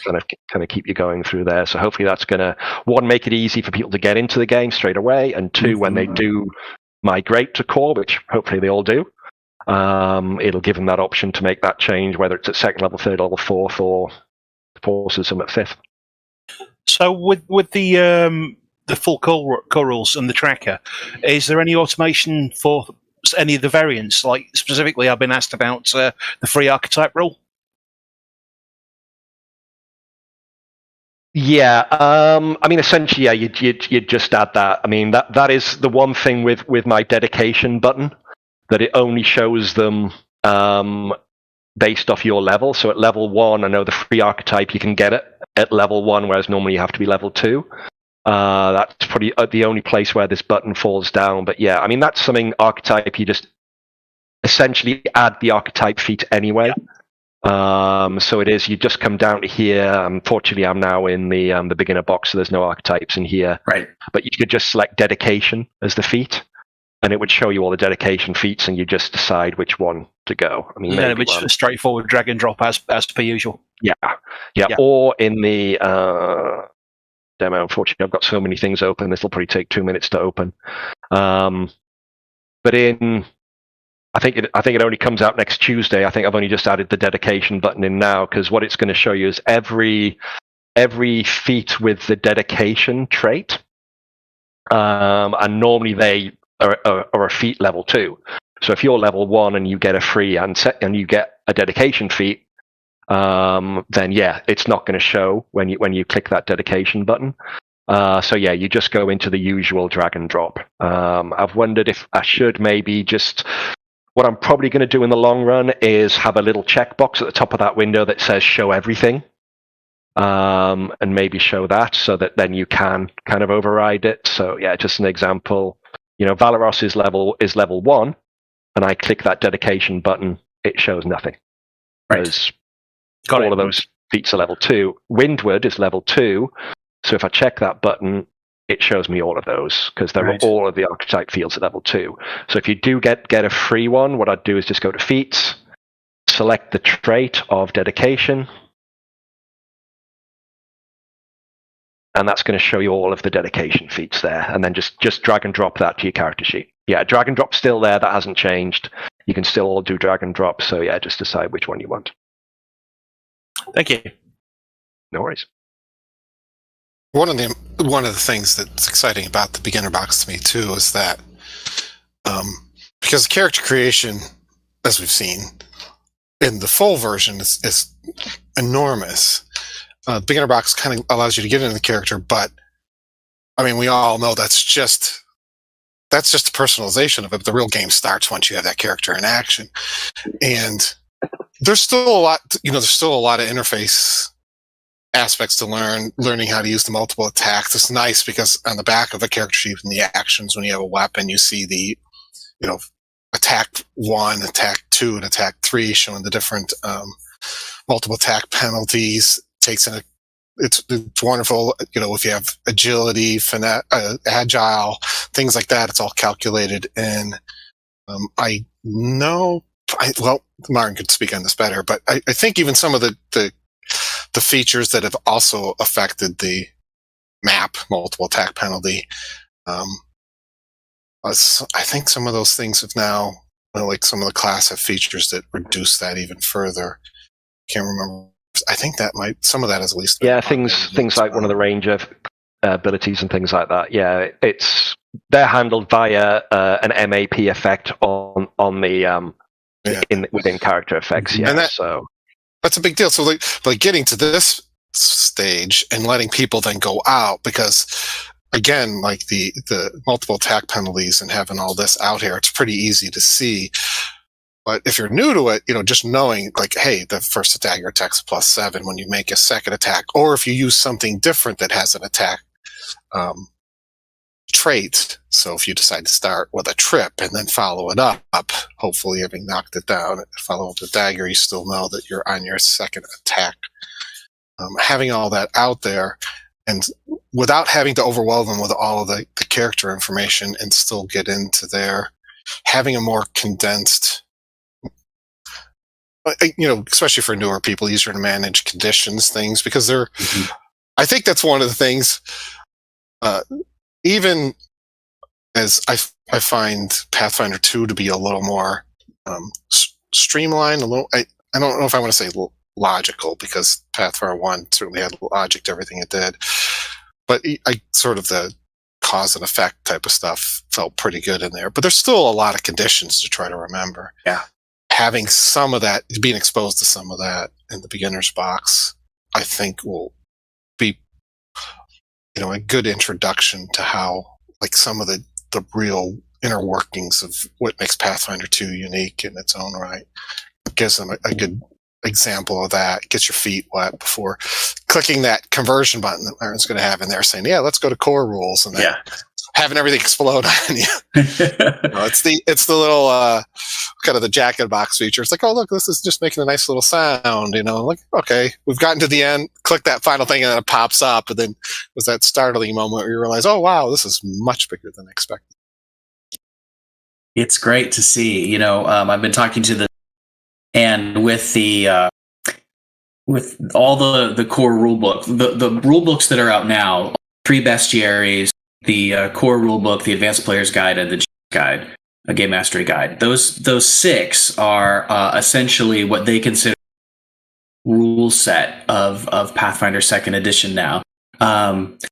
kind of keep you going through there. So hopefully that's going to, 1, make it easy for people to get into the game straight away, and 2, when they do migrate to core, which hopefully they all do, it'll give them that option to make that change, whether it's at 2nd level, 3rd level, 4th, or forces them at 5th. So with the full core rules and the tracker, is there any automation for any of the variants? Like specifically, I've been asked about the free archetype rule. Yeah, essentially, yeah, you just add that. I mean, that is the one thing with my dedication button, that it only shows them based off your level. So at level 1, I know the free archetype you can get it at level 1, whereas normally you have to be level 2. That's probably the only place where this button falls down. But yeah, I mean, that's something archetype, you just essentially add the archetype feat anyway. So it is, you just come down to here. Unfortunately, I'm now in the beginner box, so there's no archetypes in here. Right. But you could just select dedication as the feat, and it would show you all the dedication feats, and you just decide which one to go. I mean, Yeah, which is straightforward drag and drop as per usual. Yeah. Or in the demo, unfortunately, I've got so many things open. This will probably take 2 minutes to open. But I think it only comes out next Tuesday. I think I've only just added the dedication button in now, because what it's going to show you is every feat with the dedication trait, and normally they are a feat level 2. So if you're level 1 and you get a free and you get a dedication feat, then yeah, it's not going to show when you click that dedication button. So yeah, you just go into the usual drag and drop. I've wondered if I should maybe just. What I'm probably going to do in the long run is have a little checkbox at the top of that window that says show everything, and maybe show that so that then you can kind of override it. So yeah, just an example. Valeros is level 1, and I click that dedication button, it shows nothing. Right. All of those feats are level 2. Windward is level 2, so if I check that button, it shows me all of those, because they're all of the archetype fields at level 2. So if you do get a free one, what I'd do is just go to feats, select the trait of dedication, and that's going to show you all of the dedication feats there, and then just drag and drop that to your character sheet. Yeah, drag and drop's still there. That hasn't changed. You can still all do drag and drop, so yeah, just decide which one you want. Thank you. No worries. One of the things that's exciting about the beginner box to me too is that because the character creation, as we've seen in the full version, is enormous. Beginner box kind of allows you to get into the character, but I mean, we all know that's just the personalization of it. The real game starts once you have that character in action, and there's still a lot. There's still a lot of interface aspects to learning how to use the multiple attacks. It's nice because on the back of the character sheet in the actions, when you have a weapon, you see the attack 1, attack 2, and attack 3, showing the different multiple attack penalties. It's wonderful. If you have agility, agile, things like that, it's all calculated in. Martin could speak on this better, but I think even some of the features that have also affected the map multiple attack penalty, I think some of those things have now, like some of the class have features that reduce that even further. Can't remember. I think some of that is at least. Yeah, things like one of the ranger abilities and things like that. Yeah, they're handled via an MAP effect on the within character effects. Yeah, and so that's a big deal. So like getting to this stage and letting people then go out, because again, like the multiple attack penalties and having all this out here, it's pretty easy to see. But if you're new to it, just knowing like, hey, the first attack your attack's +7 when you make a second attack, or if you use something different that has an attack trait. So if you decide to start with a trip and then follow it up, hopefully having knocked it down, follow up the dagger, you still know that you're on your second attack. Having all that out there, and without having to overwhelm them with all of the character information and still get into there, having a more condensed, especially for newer people, easier to manage conditions, things, because they're, I think that's one of the things, even as I find Pathfinder 2 to be a little more streamlined, I don't know if I want to say logical, because Pathfinder 1 certainly had logic to everything it did, but sort of the cause and effect type of stuff felt pretty good in there. But there's still a lot of conditions to try to remember. Yeah. Having some of that, being exposed to some of that in the beginner's box, I think will be, a good introduction to how, like, some of the real inner workings of what makes Pathfinder 2 unique in its own right. It gives them a good example of that. Gets your feet wet before clicking that conversion button that Laerun's going to have in there saying, yeah, let's go to core rules, and then having everything explode on you. It's the little kind of the jack in the box feature. It's like, oh, look, this is just making a nice little sound, like, okay, we've gotten to the end, click that final thing, and then it pops up, and then it was that startling moment where you realize, oh wow, this is much bigger than expected. It's great to see. I've been talking to and with the with all the core rule book, the rule books that are out now, 3 bestiaries, the core rule book, the advanced player's guide, and the guide, a game mastery guide. Those 6 are essentially what they consider rule set of Pathfinder 2nd edition now,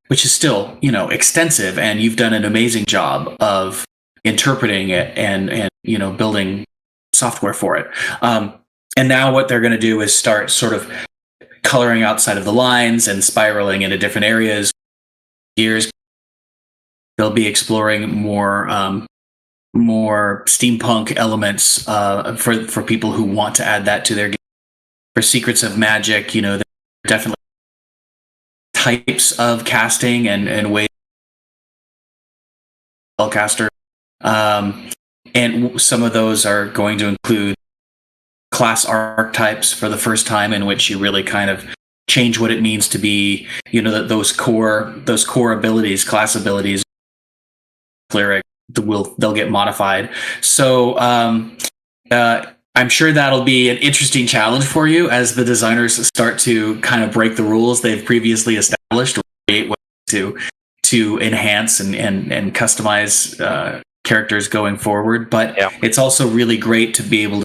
which is still extensive, and you've done an amazing job of interpreting it and building software for it. And now what they're going to do is start sort of coloring outside of the lines and spiraling into different areas. Years, they'll be exploring more steampunk elements for people who want to add that to their game. For Secrets of Magic, there are definitely types of casting and ways spellcaster. And some of those are going to include class archetypes for the first time, in which you really kind of change what it means to be, those core abilities, class abilities, cleric, they'll get modified. So I'm sure that'll be an interesting challenge for you as the designers start to kind of break the rules they've previously established, or create ways to enhance and customize characters going forward. But it's also really great to be able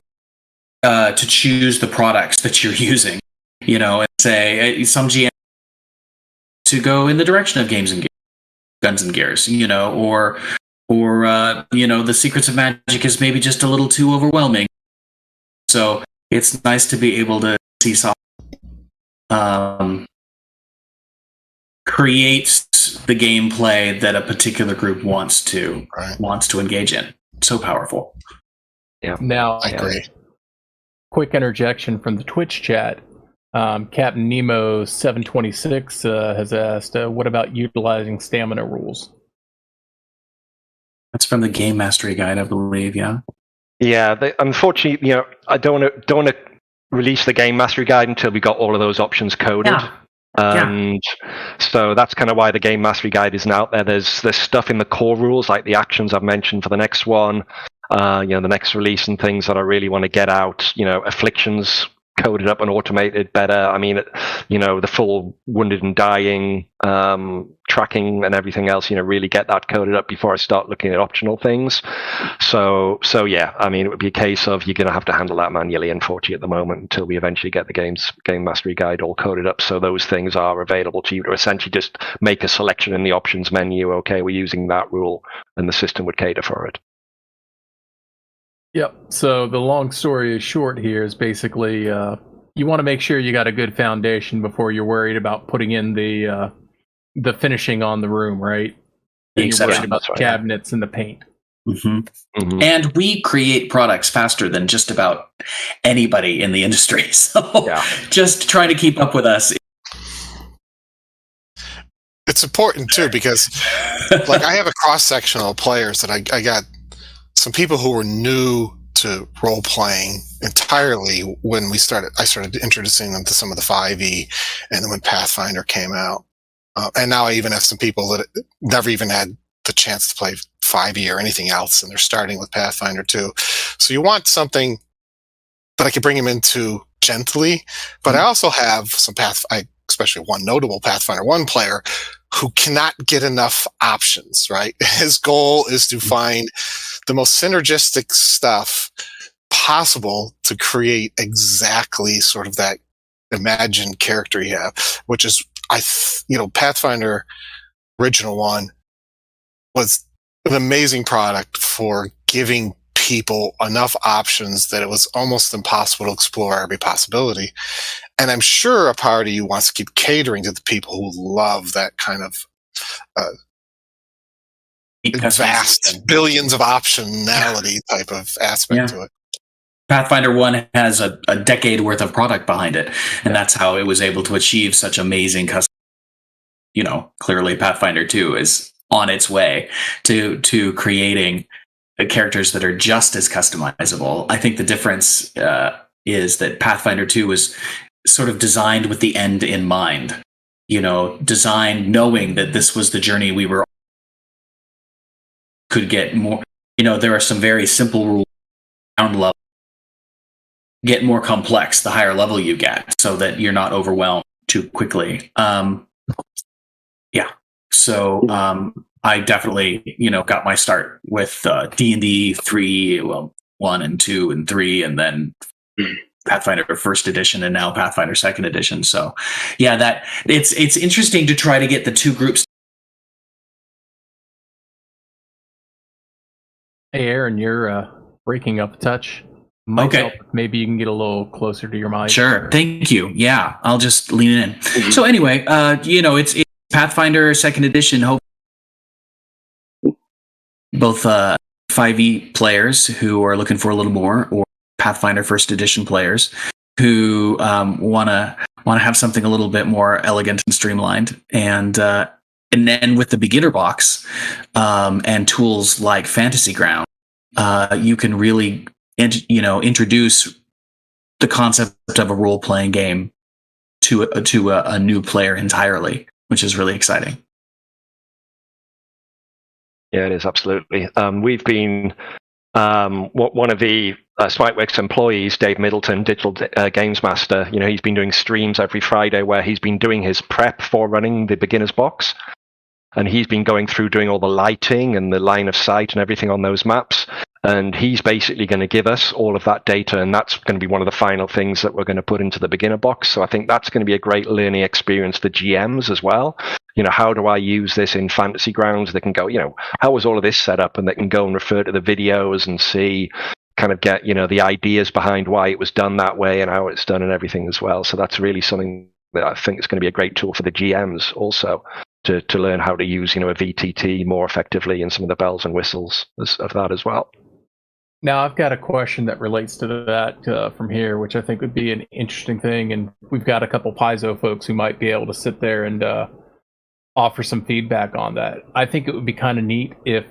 to choose the products that you're using, and say some GM to go in the direction of games and guns and gears, or the Secrets of Magic is maybe just a little too overwhelming. So it's nice to be able to see create the gameplay that a particular group wants to engage in. So powerful. Yeah. Now, I agree. Quick interjection from the Twitch chat. Captain Nemo 726 has asked, what about utilizing stamina rules? That's from the Game Mastery Guide, I believe. Yeah. Yeah, unfortunately, I don't want to release the Game Mastery Guide until we got all of those options coded. Yeah. And so that's kind of why the Game Mastery Guide isn't out there. There's stuff in the core rules, like the actions I've mentioned for the next one, the next release and things that I really want to get out. Afflictions coded up and automated better. I mean, the full wounded and dying tracking and everything else, really get that coded up before I start looking at optional things. So yeah, I mean, it would be a case of you're going to have to handle that manually, unfortunately, at the moment, until we eventually get the Game Mastery Guide all coded up, so those things are available to you to essentially just make a selection in the options menu. Okay, we're using that rule, and the system would cater for it. Yep. So the long story short here is basically you want to make sure you got a good foundation before you're worried about putting in the finishing on the room, right? And you're worried about the cabinets and the paint. Mm-hmm. Mm-hmm. And we create products faster than just about anybody in the industry. So just trying to keep up with us. It's important too, because like I have a cross-section of players that I got some people who were new to role playing entirely when I started introducing them to some of the 5e, and then when Pathfinder came out, and now I even have some people that never even had the chance to play 5e or anything else, and they're starting with Pathfinder too. So you want something that I could bring them into gently, but I also have some especially one notable Pathfinder 1 player who cannot get enough options, right? His goal is to find the most synergistic stuff possible to create exactly sort of that imagined character you have, which is, Pathfinder Original 1 was an amazing product for giving people enough options that it was almost impossible to explore every possibility. And I'm sure a part of you wants to keep catering to the people who love that kind of vast billions of optionality type of aspect to it. Pathfinder 1 has a decade worth of product behind it, and that's how it was able to achieve such amazing custom. Clearly Pathfinder 2 is on its way to creating characters that are just as customizable. I think the difference is that Pathfinder 2 was sort of designed with the end in mind. Designed knowing that this was the journey we could get more. There are some very simple rules ground level. Get more complex the higher level you get, so that you're not overwhelmed too quickly. So I definitely, got my start with D&D 3, 1 and 2 and 3, and then Pathfinder First Edition, and now Pathfinder Second Edition. So, that it's interesting to try to get the two groups. Hey, Aaron, you're breaking up a touch. Help. Maybe you can get a little closer to your mic. Sure. Thank you. Yeah, I'll just lean in. Mm-hmm. So anyway, it's Pathfinder Second Edition. Hope both 5e players who are looking for a little more, or Pathfinder First Edition players who want to have something a little bit more elegant and streamlined, and then with the beginner box and tools like Fantasy Ground, you can really introduce the concept of a role playing game to a new player entirely, which is really exciting. Yeah, it is, absolutely. We've been one of the Smiteworks employees, Dave Middleton, digital games master. He's been doing streams every Friday where he's been doing his prep for running the beginner's box, and he's been going through doing all the lighting and the line of sight and everything on those maps. And he's basically going to give us all of that data, and that's going to be one of the final things that we're going to put into the beginner box. So I think that's going to be a great learning experience for GMs as well. How do I use this in Fantasy Grounds? They can go, how was all of this set up? And they can go and refer to the videos and see, kind of get, the ideas behind why it was done that way and how it's done and everything as well. So that's really something that I think is going to be a great tool for the GMs also to learn how to use, a VTT more effectively, and some of the bells and whistles of that as well. Now, I've got a question that relates to that from here, which I think would be an interesting thing. And we've got a couple Paizo folks who might be able to sit there and offer some feedback on that. I think it would be kind of neat if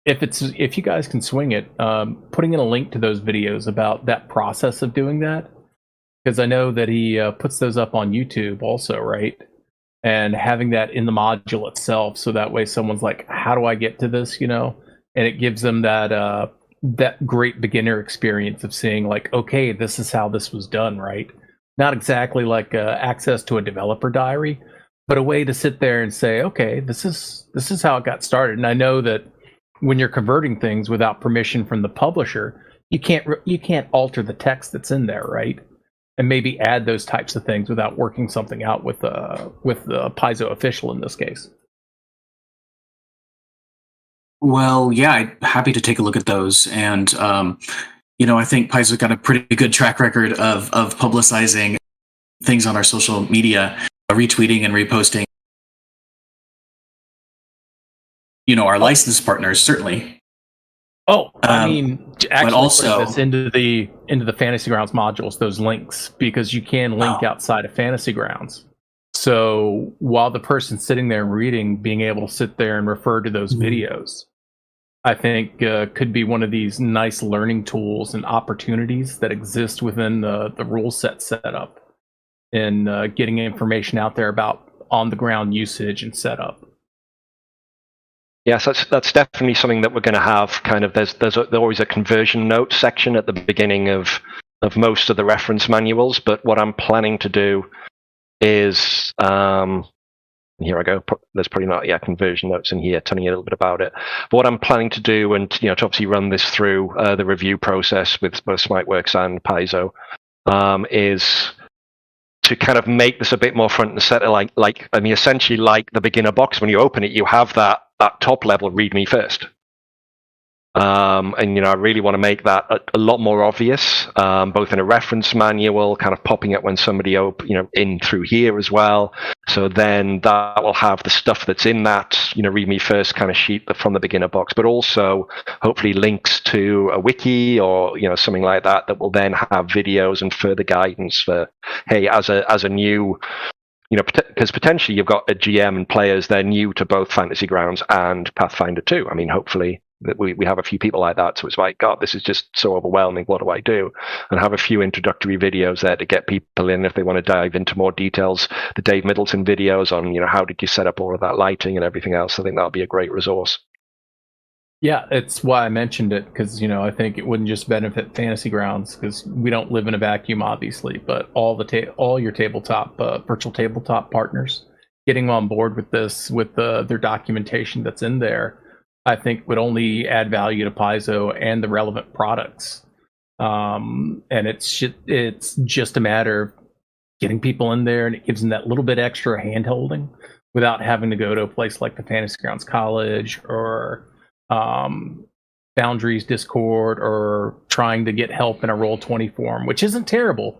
if you guys can swing it, putting in a link to those videos about that process of doing that, because I know that he puts those up on YouTube also, right? And having that in the module itself, so that way someone's like, how do I get to this, and it gives them that that great beginner experience of seeing like, okay, this is how this was done, right? Not exactly like access to a developer diary, but a way to sit there and say, okay, this is how it got started. And I know that when you're converting things without permission from the publisher, you can't alter the text that's in there, right? And maybe add those types of things without working something out with the Paizo official in this case. Well, yeah, I'm happy to take a look at those. And, I think Paizo's got a pretty good track record of publicizing things on our social media, retweeting and reposting. Our licensed partners, certainly. Oh, I mean, actually, but also put this into the Fantasy Grounds modules, those links, because you can link outside of Fantasy Grounds. So while the person's sitting there reading, being able to sit there and refer to those videos, I think could be one of these nice learning tools and opportunities that exist within the Ruleset setup in getting information out there about on-the-ground usage and setup. Yes, that's definitely something that we're going to have. Kind of, there's always a conversion note section at the beginning of most of the reference manuals. But what I'm planning to do is, here I go. There's probably not yet conversion notes in here telling you a little bit about it. But what I'm planning to do, and to obviously run this through the review process with both Smiteworks and Paizo, is to kind of make this a bit more front and center, essentially like the beginner box. When you open it, you have that top level read me first. And I really want to make that a lot more obvious, both in a reference manual, kind of popping up when somebody in through here as well. So then that will have the stuff that's in that read me first kind of sheet from the beginner box, but also hopefully links to a wiki or something like that will then have videos and further guidance for, hey, as a new. Because potentially you've got a GM and players, they're new to both Fantasy Grounds and Pathfinder 2. I mean, hopefully that we have a few people like that. So it's like, God, this is just so overwhelming. What do I do? And have a few introductory videos there to get people in if they want to dive into more details. The Dave Middleton videos on, how did you set up all of that lighting and everything else. I think that'll be a great resource. Yeah, it's why I mentioned it, because I think it wouldn't just benefit Fantasy Grounds, because we don't live in a vacuum, obviously, but all your tabletop virtual tabletop partners getting on board with this, with their documentation that's in there, I think would only add value to Paizo and the relevant products. And it's just a matter of getting people in there, and it gives them that little bit extra hand-holding without having to go to a place like the Fantasy Grounds College or Boundaries Discord, or trying to get help in a Roll20 form, which isn't terrible,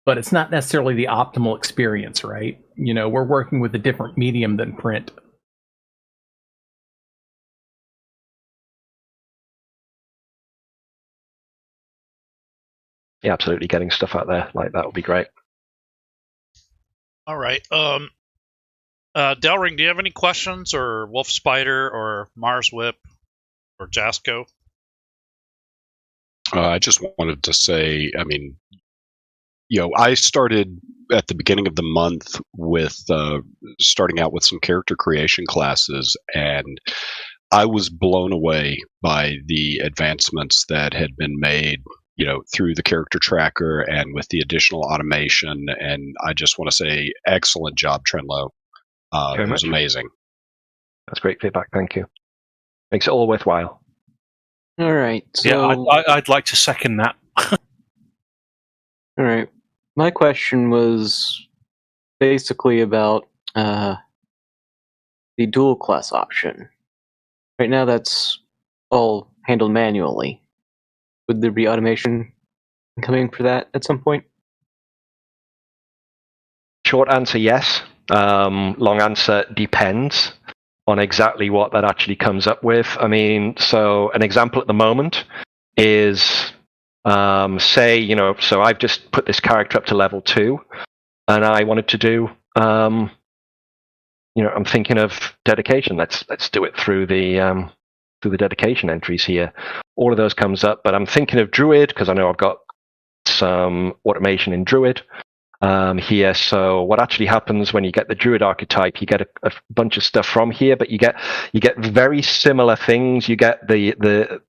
but it's not necessarily the optimal experience, right? We're working with a different medium than print. Yeah, absolutely. Getting stuff out there like that would be great. All right. Delring, do you have any questions, or Wolf Spider, or Mars Whip, or Jasco? I just wanted to say, I started at the beginning of the month with starting out with some character creation classes, and I was blown away by the advancements that had been made, through the character tracker and with the additional automation. And I just want to say, excellent job, Trenloe. It was amazing. That's great feedback. Thank you. Makes it all worthwhile. All right. So, yeah, I'd like to second that. All right. My question was basically about the dual class option. Right now, that's all handled manually. Would there be automation coming for that at some point? Short answer, yes. Long answer, depends on exactly what that actually comes up with. So an example at the moment is, say, so I've just put this character up to level 2, and I wanted to do, I'm thinking of dedication. Let's do it through the through the dedication entries here. All of those comes up, but I'm thinking of Druid because I know I've got some automation in Druid here. So what actually happens when you get the Druid archetype, you get a bunch of stuff from here, but you get very similar things. You get the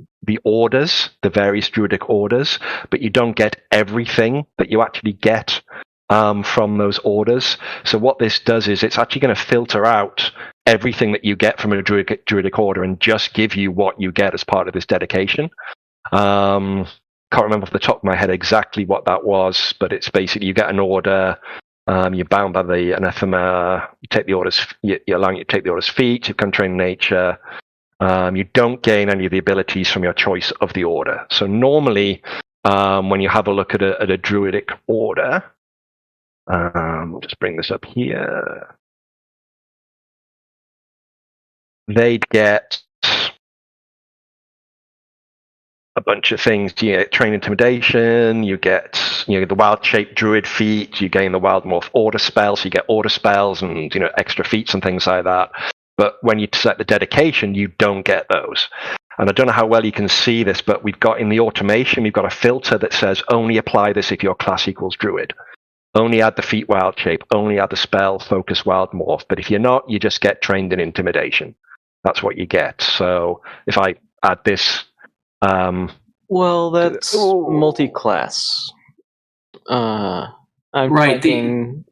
orders, the various Druidic orders, but you don't get everything that you actually get from those orders. So what this does is it's actually going to filter out everything that you get from a Druidic order and just give you what you get as part of this dedication. Can't remember off the top of my head exactly what that was, but it's basically you get an order, you're bound by the anathema, you take the orders, you're allowing you to take the order's feat, you constrain nature. You don't gain any of the abilities from your choice of the order. So normally, when you have a look at a Druidic order, we'll just bring this up here. They'd get a bunch of things. You get train intimidation, you get the wild shape druid feat, you gain the wild morph order spells, so you get order spells and extra feats and things like that. But when you set the dedication, you don't get those. And I don't know how well you can see this, but we've got in the automation, we've got a filter that says only apply this if your class equals druid. Only add the feat wild shape, only add the spell focus wild morph. But if you're not, you just get trained in intimidation. That's what you get. So if I add this, well, that's multi-class. I'm Right, talking.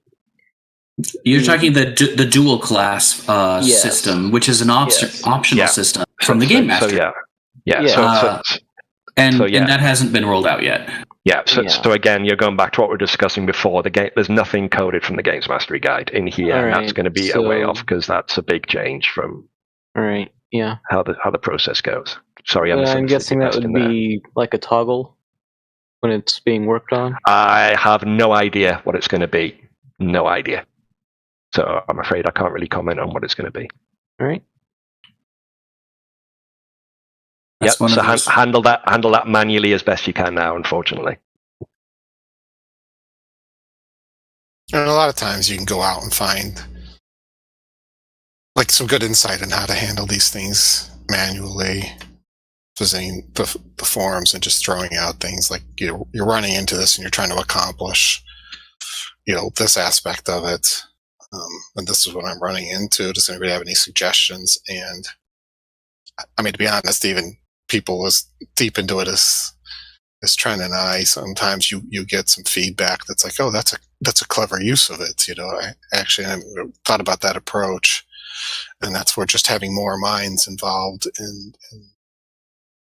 You're talking the dual class Yes. system, which is an optional Yeah. system from the Game Master. Yeah. And So, yeah. that hasn't been rolled out yet. So again, you're going back to what we were discussing before. The game, there's nothing coded from the Games Mastery Guide in here, All and right, that's going to be a way off because that's a big change from All right. Yeah. how the process goes. Sorry, I'm guessing that would be like a toggle when it's being worked on. I have no idea what it's going to be. No idea. So I'm afraid I can't really comment on what it's going to be. All right. That's one of so those. handle that manually as best you can now, unfortunately. And a lot of times you can go out and find like some good insight on how to handle these things manually, visiting the forums and just throwing out things like you're running into this and you're trying to accomplish this aspect of it, and this is what I'm running into. Does anybody have any suggestions? And I mean, to be honest, even people as deep into it as Trent and I, sometimes you get some feedback that's like, oh, that's a clever use of it. I actually haven't thought about that approach, and that's where just having more minds involved in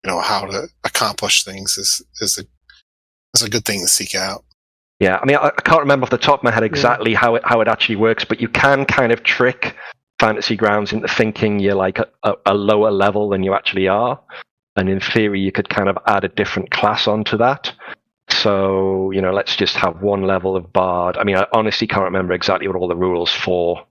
how to accomplish things is a good thing to seek out. Yeah, I mean, I can't remember off the top of my head exactly how it actually works, but you can kind of trick Fantasy Grounds into thinking you're like a lower level than you actually are. And in theory, you could kind of add a different class onto that. So, let's just have one level of Bard. I mean, I honestly can't remember exactly what all the rules for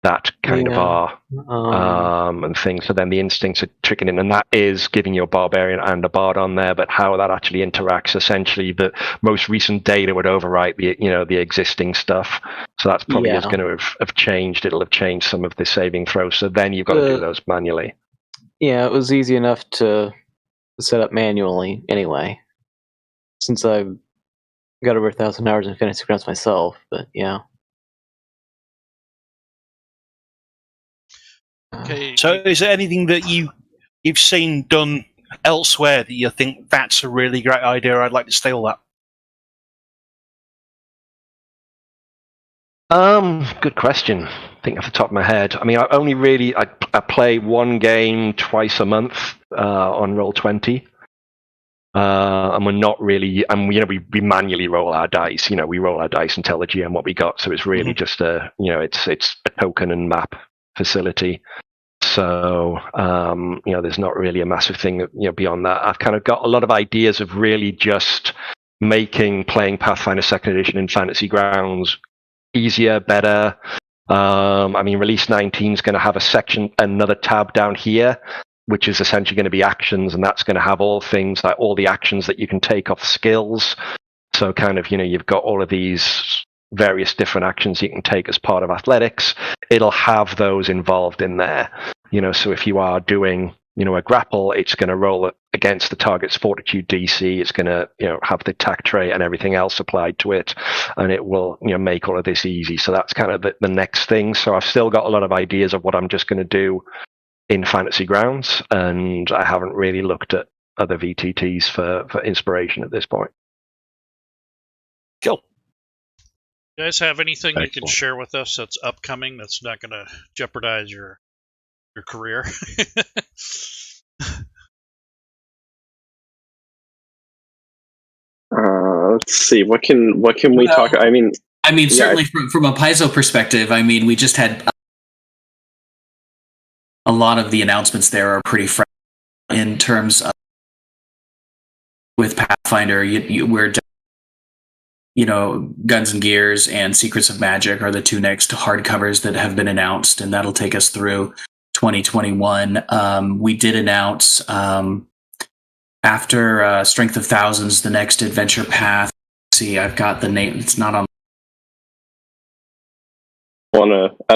that kind of are and things. So then the instincts are tricking in, and that is giving you a Barbarian and a Bard on there, but how that actually interacts, essentially, the most recent data would overwrite the existing stuff. So that's probably is going to have changed. It'll have changed some of the saving throws. So then you've got to do those manually. Yeah, it was easy enough to set up manually anyway, since I've got over 1,000 hours in Fantasy Grounds myself, but yeah. Okay. So, is there anything that you've seen done elsewhere that you think that's a really great idea? I'd like to steal that. Good question. I think off the top of my head. I mean, I play one game twice a month on Roll20, and we're not really. And we manually roll our dice. We roll our dice and tell the GM what we got. So it's really just it's a token and map facility. So there's not really a massive thing beyond that. I've kind of got a lot of ideas of really just making playing Pathfinder 2nd Edition in Fantasy Grounds easier, better. I mean, release 19 is going to have another tab down here, which is essentially going to be actions, and that's going to have all things like all the actions that you can take off skills. So kind of, you've got all of these various different actions you can take as part of athletics. It'll have those involved in there. So if you are doing, a grapple, it's going to roll against the target's fortitude DC. It's going to, have the attack trait and everything else applied to it, and it will, make all of this easy. So that's kind of the next thing. So I've still got a lot of ideas of what I'm just going to do in Fantasy Grounds, and I haven't really looked at other VTTs for inspiration at this point. Cool. You guys have anything you can Excellent. share with us that's upcoming that's not going to jeopardize your career? Let's see. What can we talk? I mean, Certainly from a Paizo perspective, we just had a lot of the announcements there are pretty fresh in terms of with Pathfinder. We're Guns and Gears and Secrets of Magic are the two next hardcovers that have been announced, and that'll take us through 2021. We did announce after Strength of Thousands, the next adventure path. See, I've got the name. It's not on. I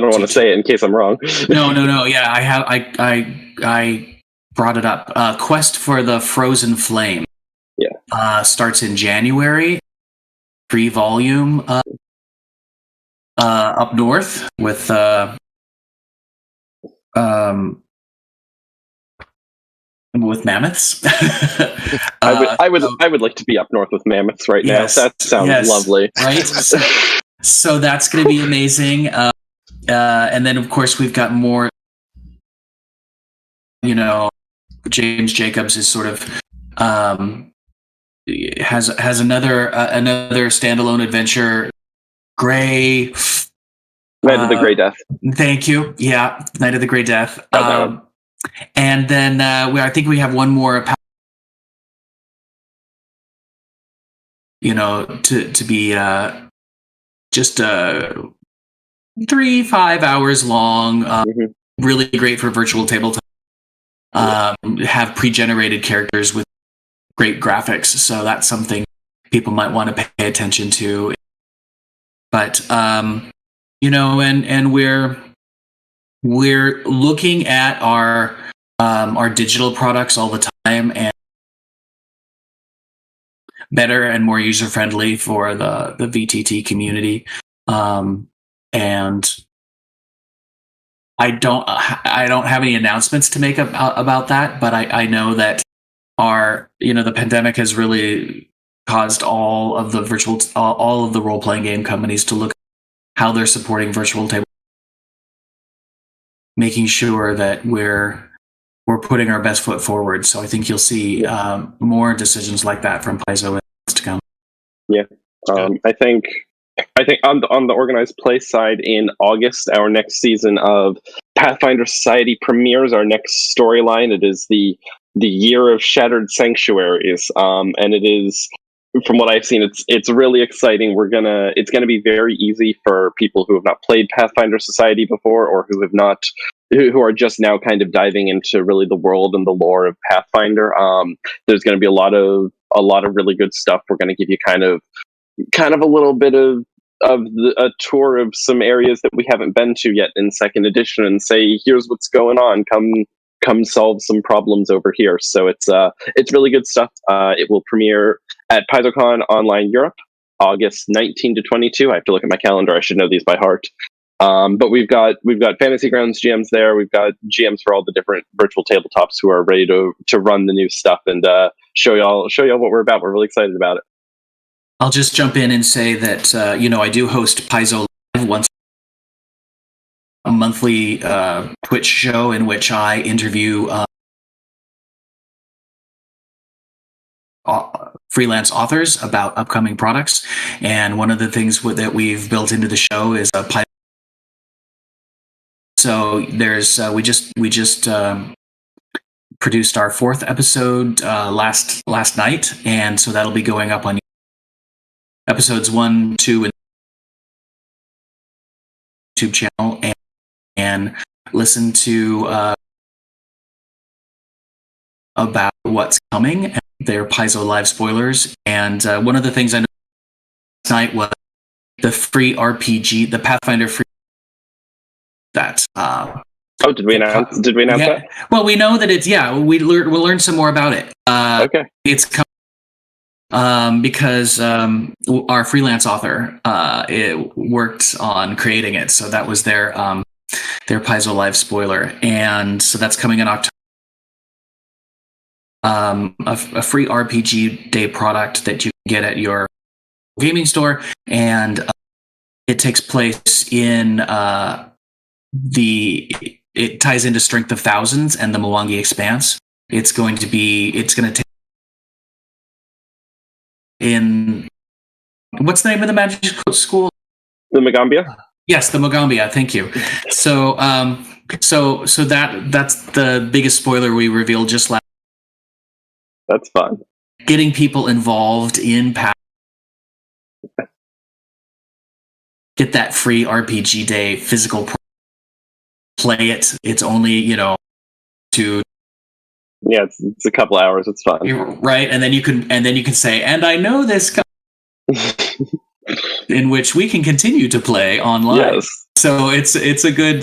don't want to say it in case I'm wrong. No. Yeah, I have. I brought it up. Quest for the Frozen Flame. Yeah. Starts in January. 3-volume up north with mammoths. I would like to be up north with mammoths right now. That sounds lovely. Right? So that's going to be amazing. And then of course we've got more. James Jacobs is sort of has another standalone adventure, Night of the Grey Death. Thank you. Yeah, Night of the Grey Death. And then I think we have one more. To be just 3-5 hours long. Really great for virtual tabletop. Have pre-generated characters with great graphics, so that's something people might want to pay attention to. But and we're looking at our digital products all the time, and better and more user friendly for the VTT community. And I don't have any announcements to make about that, but I know that the pandemic has really caused all of the role-playing game companies to look at how they're supporting virtual table, making sure that we're putting our best foot forward. So I think you'll see more decisions like that from Paizo in the months to come. Yeah, I think on the organized play side, in August, our next season of Pathfinder Society premieres. Our next storyline, it is the Year of Shattered Sanctuaries, and it is, from what I've seen, it's really exciting. It's gonna be very easy for people who have not played Pathfinder Society before, or who are just now kind of diving into really the world and the lore of Pathfinder. There's going to be a lot of really good stuff. We're going to give you kind of a little bit of a tour of some areas that we haven't been to yet in second edition, and say, here's what's going on. Come solve some problems over here. So it's really good stuff. It will premiere at PaizoCon Online Europe, August 19 to 22. I have to look at my calendar. I should know these by heart. But we've got Fantasy Grounds GMs there. We've got GMs for all the different virtual tabletops who are ready to run the new stuff and show y'all what we're about. We're really excited about it. I'll just jump in and say that I do host Paizo Live once a monthly Twitch show in which I interview freelance authors about upcoming products. And one of the things that we've built into the show is a Paizo. So there's we just produced our 4th episode last night, and so that'll be going up on episodes 1, 2, and YouTube channel, and listen to about what's coming. And they're Paizo Live spoilers. And one of the things I know last night was the free RPG, the Pathfinder free that Oh, did we announce that? Well, we know that it's we'll learn some more about it. Okay. It's because our freelance author it worked on creating it, so that was their Paizo Live spoiler, and so that's coming in October. A free RPG Day product that you can get at your gaming store, and it takes place in it ties into Strength of Thousands and the Mwangi Expanse. It's going to take in, what's the name of the magic school? The Magambia? Yes, the Mogambia. Thank you. So, so that's the biggest spoiler we revealed just last. That's fun. Getting people involved in get that free RPG Day physical play it. It's only to it's a couple hours. It's fun, right? And then you can say, and I know this in which we can continue to play online. Yes. So it's a good.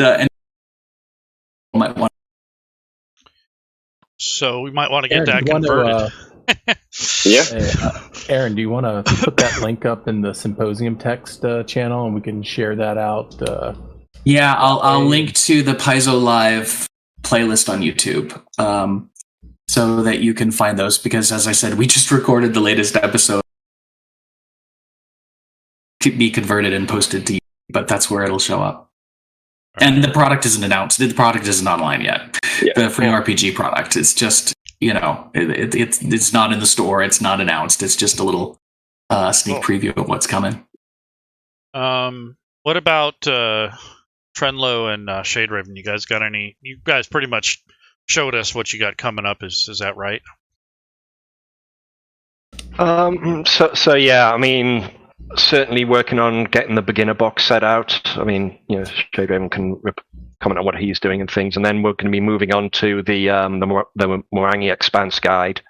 So we might want to get that converted. Aaron, do you want to put that link up in the Symposium text channel, and we can share that out? Yeah, I'll link to the Paizo Live playlist on YouTube, so that you can find those. Because, as I said, we just recorded the latest episode to be converted and posted to YouTube, but that's where it'll show up. And the product isn't announced. The product isn't online yet. Yeah. The free RPG product. It's just, it's not in the store. It's not announced. It's just a little sneak preview of what's coming. What about Trenloe and ShadeRaven? You guys got any? You guys pretty much showed us what you got coming up. Is that right? So yeah, I mean, certainly working on getting the beginner box set out. I mean, ShadeRaven can comment on what he's doing and things, and then we're going to be moving on to the Mwangi Expanse guide.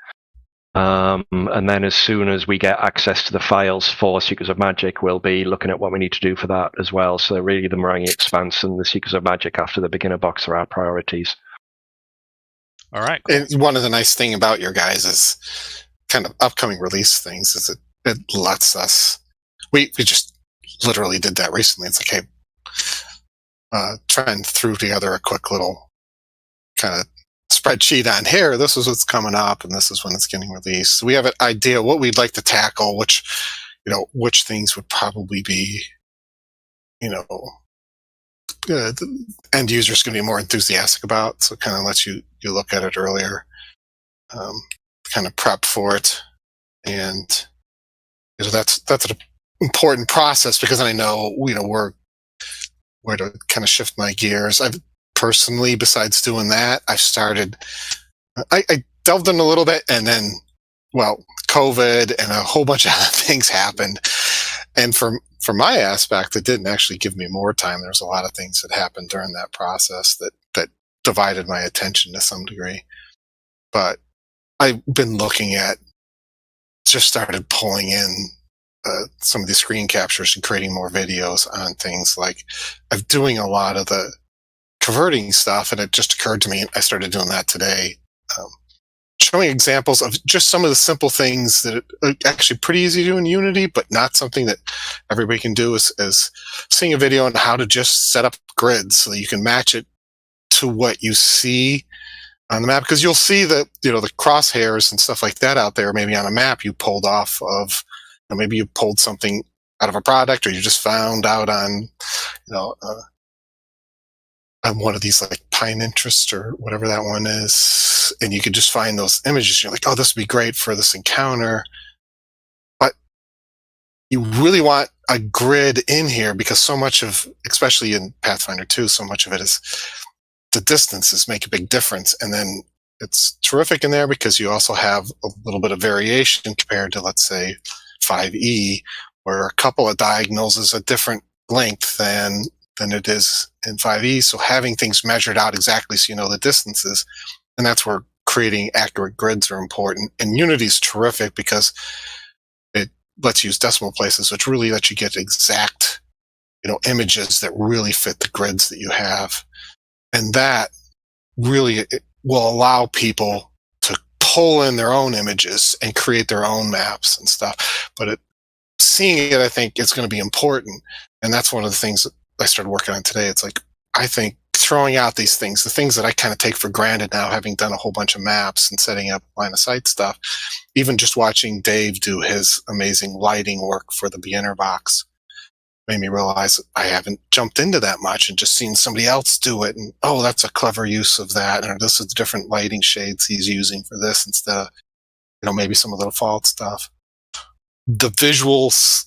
And then as soon as we get access to the files for Seekers of Magic, we'll be looking at what we need to do for that as well. So really the Mwangi Expanse and the Seekers of Magic after the beginner box are our priorities. All right. And one of the nice thing about your guys is kind of upcoming release things is it lets us. We just literally did that recently. It's like, hey, Trent threw together a quick little kind of spreadsheet on here. This is what's coming up, and this is when it's getting released. So we have an idea what we'd like to tackle, which things would probably be, the end users going to be more enthusiastic about. So it kind of lets you look at it earlier, kind of prep for it, and that's an important process because I know where to kind of shift my gears. I've personally, besides doing that, I delved in a little bit, and then COVID and a whole bunch of other things happened, and from my aspect, it didn't actually give me more time. There's a lot of things that happened during that process that divided my attention to some degree, but I've been looking at, just started pulling in some of the screen captures and creating more videos on things. Like I'm doing a lot of the converting stuff, and it just occurred to me, and I started doing that today, showing examples of just some of the simple things that are actually pretty easy to do in Unity, but not something that everybody can do, is seeing a video on how to just set up grids so that you can match it to what you see on the map, because you'll see the crosshairs and stuff like that out there maybe on a map you pulled off of, maybe you pulled something out of a product, or you just found out on one of these like Pinterest or whatever that one is, and you could just find those images. You're like, oh, this would be great for this encounter, but you really want a grid in here because so much of, especially in Pathfinder 2, so much of it is the distances make a big difference, and then it's terrific in there because you also have a little bit of variation compared to, let's say, 5e, where a couple of diagonals is a different length than it is in 5e. So having things measured out exactly so you know the distances, and that's where creating accurate grids are important. And Unity's terrific because it lets you use decimal places, which really lets you get exact, images that really fit the grids that you have. And that really will allow people to pull in their own images and create their own maps and stuff. But seeing it, I think, is going to be important. And that's one of the things that I started working on today. It's like, I think throwing out these things, the things that I kind of take for granted now, having done a whole bunch of maps and setting up line of sight stuff, even just watching Dave do his amazing lighting work for the beginner box made me realize that I haven't jumped into that much and just seen somebody else do it. And, oh, that's a clever use of that. Or this is the different lighting shades he's using for this instead of, maybe some of the default stuff. The visuals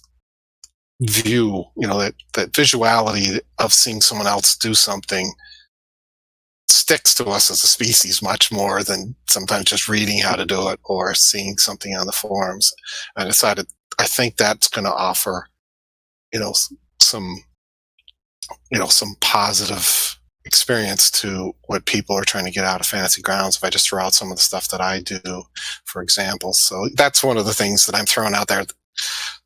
view, that visuality of seeing someone else do something sticks to us as a species much more than sometimes just reading how to do it or seeing something on the forums. I decided, I think that's going to offer, some positive experience to what people are trying to get out of Fantasy Grounds if I just throw out some of the stuff that I do, for example. So that's one of the things that I'm throwing out there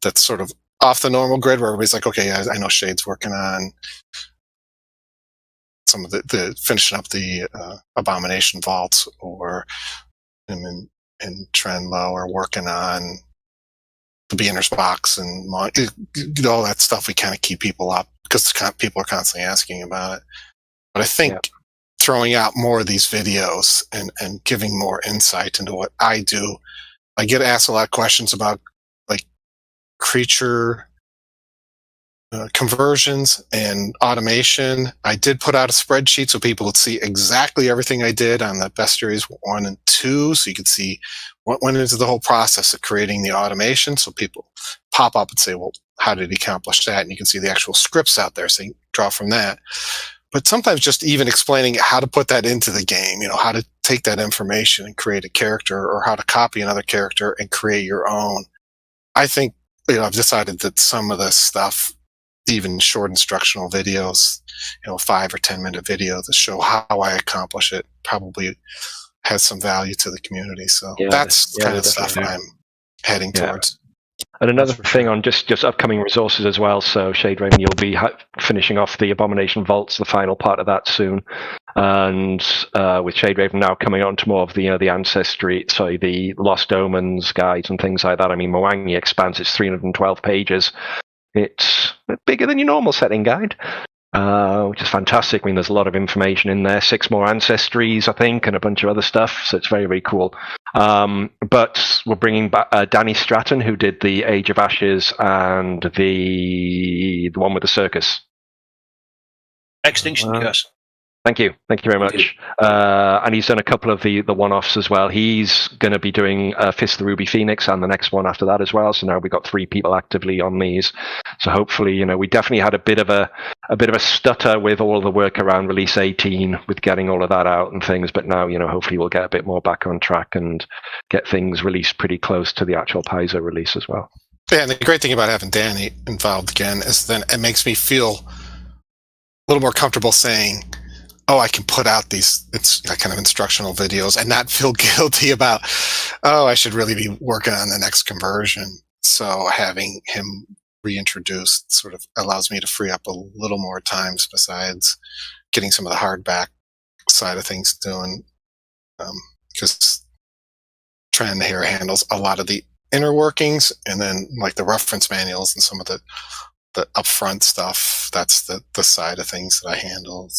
that's sort of off the normal grid, where everybody's like, okay, I know Shade's working on some of the finishing up the Abomination Vaults, or him and Trenloe are working on the beginner's box and all that stuff. We kind of keep people up because people are constantly asking about it. But I think throwing out more of these videos and giving more insight into what I do, I get asked a lot of questions about like creature conversions and automation. I did put out a spreadsheet so people would see exactly everything I did on the Bestiaries 1 and 2, so you could see what went into the whole process of creating the automation, so people pop up and say, well, how did he accomplish that? And you can see the actual scripts out there, so you can draw from that. But sometimes just even explaining how to put that into the game, how to take that information and create a character, or how to copy another character and create your own. I think, I've decided that some of this stuff, even short instructional videos, 5 or 10 minute videos that show how I accomplish it, probably has some value to the community. So that's kind of stuff I'm heading towards. And another thing on just upcoming resources as well. So ShadeRaven, you'll be finishing off the Abomination Vaults, the final part of that soon. And with ShadeRaven now coming on to more of the Ancestry, the Lost Omens guides and things like that. I mean, Mwangi expands, it's 312 pages. It's bigger than your normal setting guide, which is fantastic. I mean, there's a lot of information in there, 6 more Ancestries, I think, and a bunch of other stuff. So it's very, very cool. But we're bringing back Danny Stratton, who did the Age of Ashes and the one with the circus. Extinction Curse. Thank you very much. And he's done a couple of the one-offs as well. He's going to be doing Fist of the Ruby Phoenix and the next one after that as well. So now we've got 3 people actively on these. So hopefully, we definitely had a bit of a stutter with all the work around release 18 with getting all of that out and things. But now, hopefully we'll get a bit more back on track and get things released pretty close to the actual Paizo release as well. Yeah, and the great thing about having Danny involved again is then it makes me feel a little more comfortable saying, oh, I can put out these kind of instructional videos and not feel guilty about, I should really be working on the next conversion. So having him reintroduced sort of allows me to free up a little more times besides getting some of the hardback side of things doing. Because Tran here handles a lot of the inner workings, and then like the reference manuals and some of the upfront stuff, that's the side of things that I handle.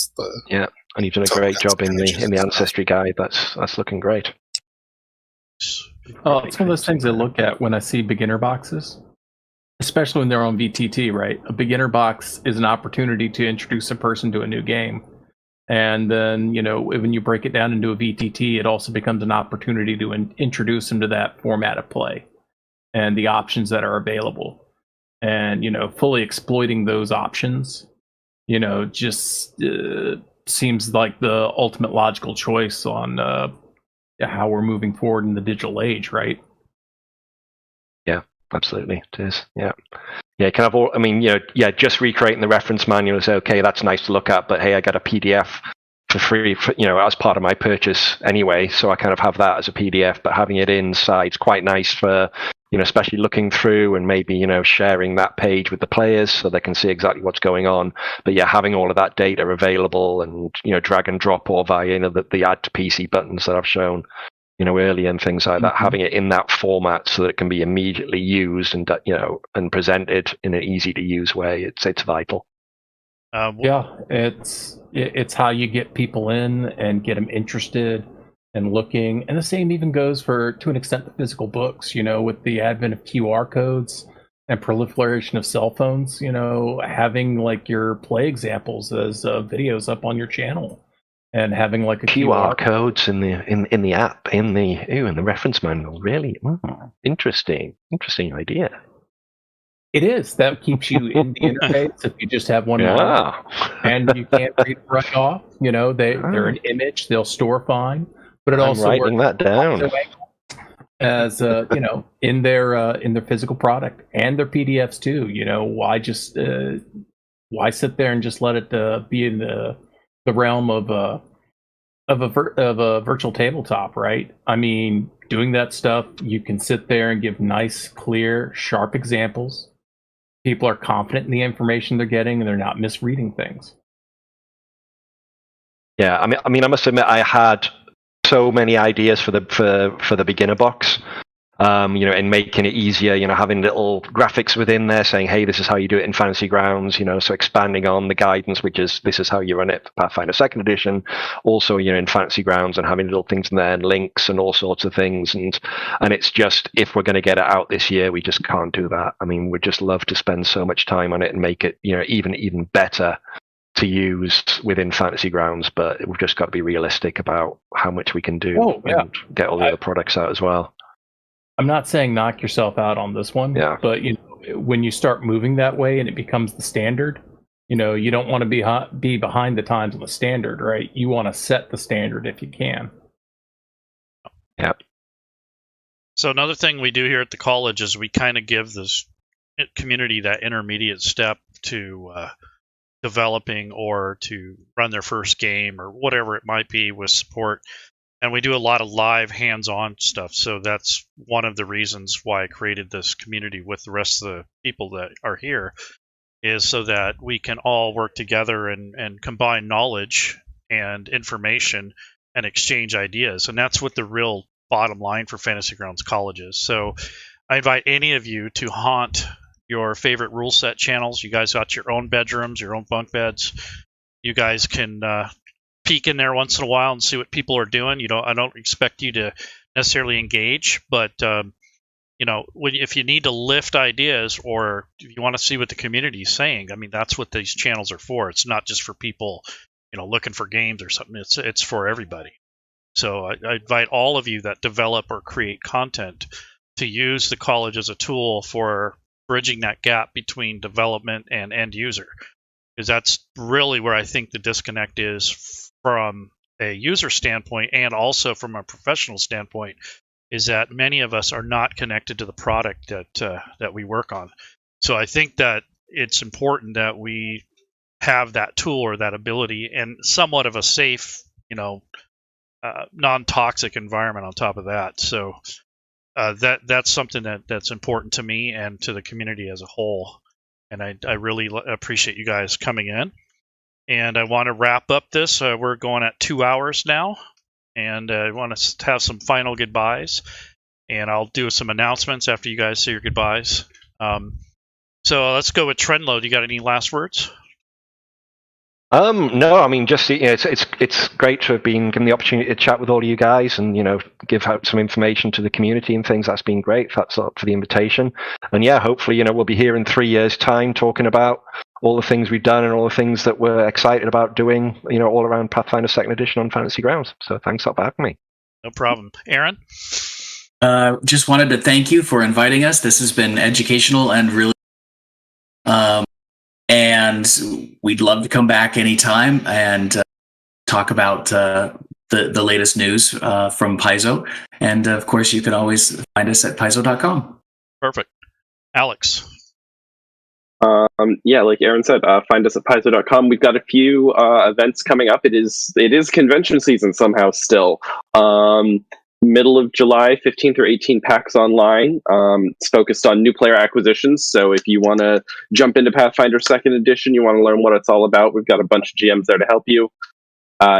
And you've done a great job in the Ancestry guide. That's looking great. It's one of those things I look at when I see beginner boxes, especially when they're on VTT, right? A beginner box is an opportunity to introduce a person to a new game. And then, when you break it down into a VTT, it also becomes an opportunity to introduce them to that format of play and the options that are available. And, fully exploiting those options, just seems like the ultimate logical choice on how we're moving forward in the digital age, right? Yeah, absolutely. It is. Yeah. Yeah, kind of just recreating the reference manual is okay, that's nice to look at, but hey, I got a PDF for free, as part of my purchase anyway, so I kind of have that as a PDF, but having it inside is quite nice for especially looking through and maybe, sharing that page with the players so they can see exactly what's going on. But yeah, having all of that data available and, drag and drop or via, the add to PC buttons that I've shown, earlier and things like that, having it in that format so that it can be immediately used and, and presented in an easy to use way. It's vital. Yeah, it's how you get people in and get them interested and looking. And the same even goes to an extent, the physical books, with the advent of QR codes and proliferation of cell phones, having like your play examples as videos up on your channel and having like a QR codes in the app, in the reference manual. Really? Interesting idea. It is. That keeps you in the interface if you just have one line and you can't read right off. They're an image, they'll store fine. But it also writing that down as in their physical product and their PDFs too. Why sit there and just let it be in the realm of a virtual tabletop, right? I mean, doing that stuff, you can sit there and give nice, clear, sharp examples. People are confident in the information they're getting, and they're not misreading things. Yeah, I mean, I must admit, I had so many ideas for the beginner box. And making it easier, having little graphics within there saying, hey, this is how you do it in Fantasy Grounds, so expanding on the guidance, which is, this is how you run it for Pathfinder 2nd edition, also, in Fantasy Grounds, and having little things in there and links and all sorts of things. And it's just, if we're going to get it out this year, we just can't do that. I mean, we'd just love to spend so much time on it and make it, even better to use within Fantasy Grounds, but we've just got to be realistic about how much we can do and get all the other products out as well. I'm not saying knock yourself out on this one, but when you start moving that way and it becomes the standard, you don't want to be behind the times on the standard, right? You want to set the standard if you can. Yeah. So another thing we do here at the college is we kind of give this community that intermediate step to developing or to run their first game or whatever it might be with support. And we do a lot of live hands-on stuff. So that's one of the reasons why I created this community with the rest of the people that are here, is so that we can all work together and combine knowledge and information and exchange ideas. And that's what the real bottom line for Fantasy Grounds College is. So I invite any of you to haunt your favorite rule set channels. You guys got your own bedrooms, your own bunk beds. You guys can peek in there once in a while and see what people are doing. I don't expect you to necessarily engage, but if you need to lift ideas or if you want to see what the community is saying, I mean, that's what these channels are for. It's not just for people, looking for games or something. It's for everybody. So I invite all of you that develop or create content to use the college as a tool for bridging that gap between development and end user, because that's really where I think the disconnect is from a user standpoint and also from a professional standpoint, is that many of us are not connected to the product that we work on. So I think that it's important that we have that tool or that ability and somewhat of a safe, non-toxic environment on top of that. So that's something that's important to me and to the community as a whole. And I really appreciate you guys coming in. And I want to wrap up this. We're going at 2 hours now. And I want to have some final goodbyes. And I'll do some announcements after you guys say your goodbyes. So let's go with Trenloe. Do you got any last words? No, I mean, just it's great to have been given the opportunity to chat with all of you guys and give out some information to the community and things. That's been great. That's up for the invitation. And yeah, hopefully we'll be here in 3 years' time talking about all the things we've done and all the things that we're excited about doing. All around Pathfinder 2nd edition on Fantasy Grounds. So thanks a lot for having me. No problem, Aaron. Just wanted to thank you for inviting us. This has been educational and really. And we'd love to come back anytime and talk about the latest news from Paizo. And of course, you can always find us at Paizo.com. Perfect. Alex. Yeah, like Aaron said, find us at Paizo.com. We've got a few events coming up. It is convention season somehow still. middle of July, 15 through 18 PAX online. It's focused on new player acquisitions. So if you want to jump into Pathfinder 2nd Edition, you want to learn what it's all about, we've got a bunch of GMs there to help you.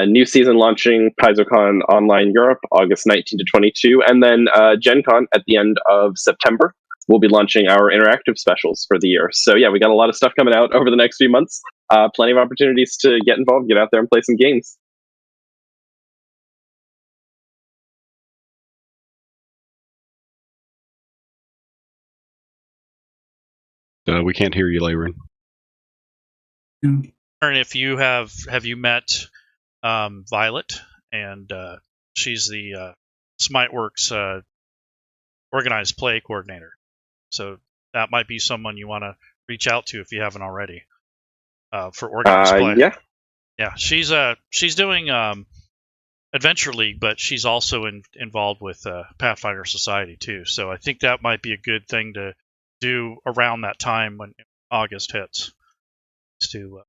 New season launching PaizoCon Online Europe, August 19 to 22. And then Gen Con at the end of September. We'll be launching our interactive specials for the year. So yeah, we got a lot of stuff coming out over the next few months. Plenty of opportunities to get involved, get out there and play some games. We can't hear you, Laerun. And if you have you met Violet? And she's the Smiteworks organized play coordinator. So that might be someone you want to reach out to if you haven't already for organized play. Yeah, she's doing Adventure League, but she's also involved with Pathfinder Society too. So I think that might be a good thing to do around that time when August hits, to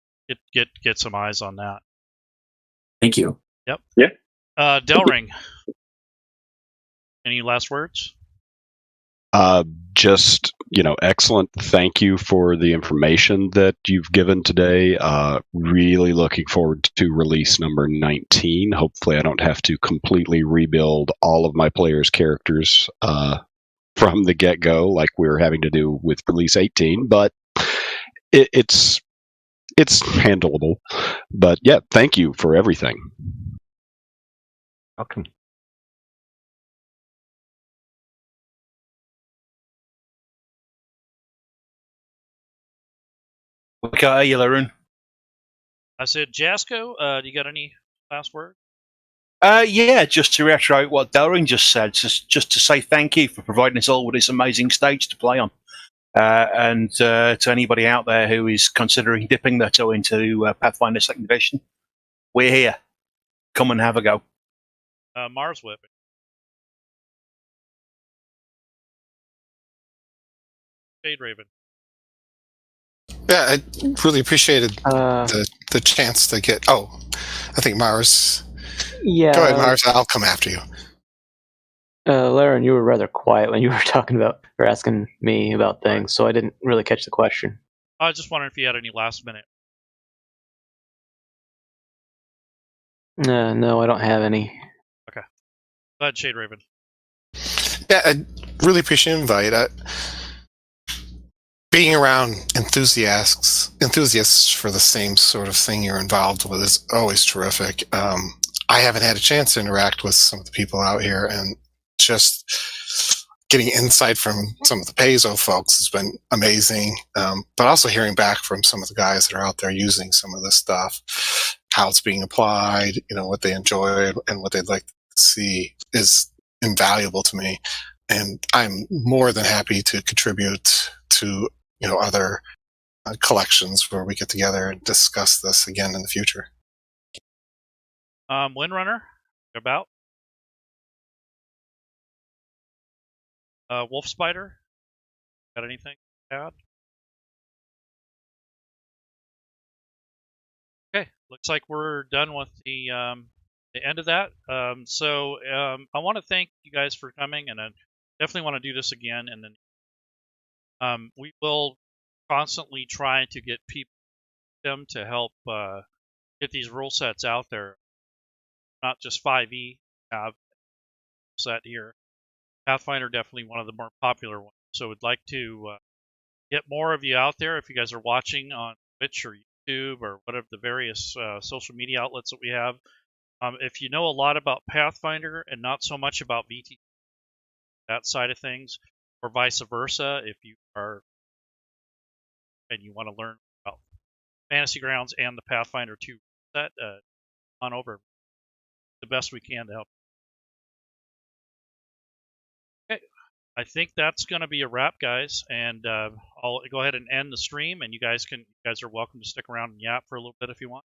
get some eyes on that. Thank you. Yep. Yeah. Delring, any last words? Just, excellent. Thank you for the information that you've given today. Really looking forward to release number 19. Hopefully I don't have to completely rebuild all of my players' characters from the get-go like we were having to do with release 18, but it's handleable. But yeah, thank you for everything. Welcome. Okay, you, Laerun. I said, Jasco, do you got any last word? Yeah, just to reiterate what Delring just said, just to say thank you for providing us all with this amazing stage to play on. And to anybody out there who is considering dipping their toe into Pathfinder 2nd Edition, we're here. Come and have a go. Mars Whip. ShadeRaven. Yeah, I really appreciated the chance to get. Oh, I think Mars. Yeah. Go ahead, Mars. I'll come after you. Laerun, you were rather quiet when you were talking about or asking me about things, so I didn't really catch the question. I was just wondering if you had any last minute. No, I don't have any. Okay. Go ahead, ShadeRaven. Yeah, I really appreciate the invite. Being around enthusiasts for the same sort of thing you're involved with is always terrific. I haven't had a chance to interact with some of the people out here, and just getting insight from some of the Paizo folks has been amazing. But also hearing back from some of the guys that are out there using some of this stuff, how it's being applied, what they enjoy and what they'd like to see is invaluable to me. And I'm more than happy to contribute to other collections where we get together and discuss this again in the future. Windrunner, about Wolf Spider, got anything to add? Okay, looks like we're done with the end of that. So I want to thank you guys for coming, and I definitely want to do this again. And then we will constantly try to get them to help get these rule sets out there. Not just 5e have set here. Pathfinder definitely one of the more popular ones. So we'd like to get more of you out there. If you guys are watching on Twitch or YouTube or whatever the various social media outlets that we have, if you know a lot about Pathfinder and not so much about VT, that side of things, or vice versa, if you are and you want to learn about Fantasy Grounds and the Pathfinder 2 set, on over. The best we can to help. Okay, I think that's going to be a wrap, guys, and I'll go ahead and end the stream. And you guys are welcome to stick around and yap for a little bit if you want.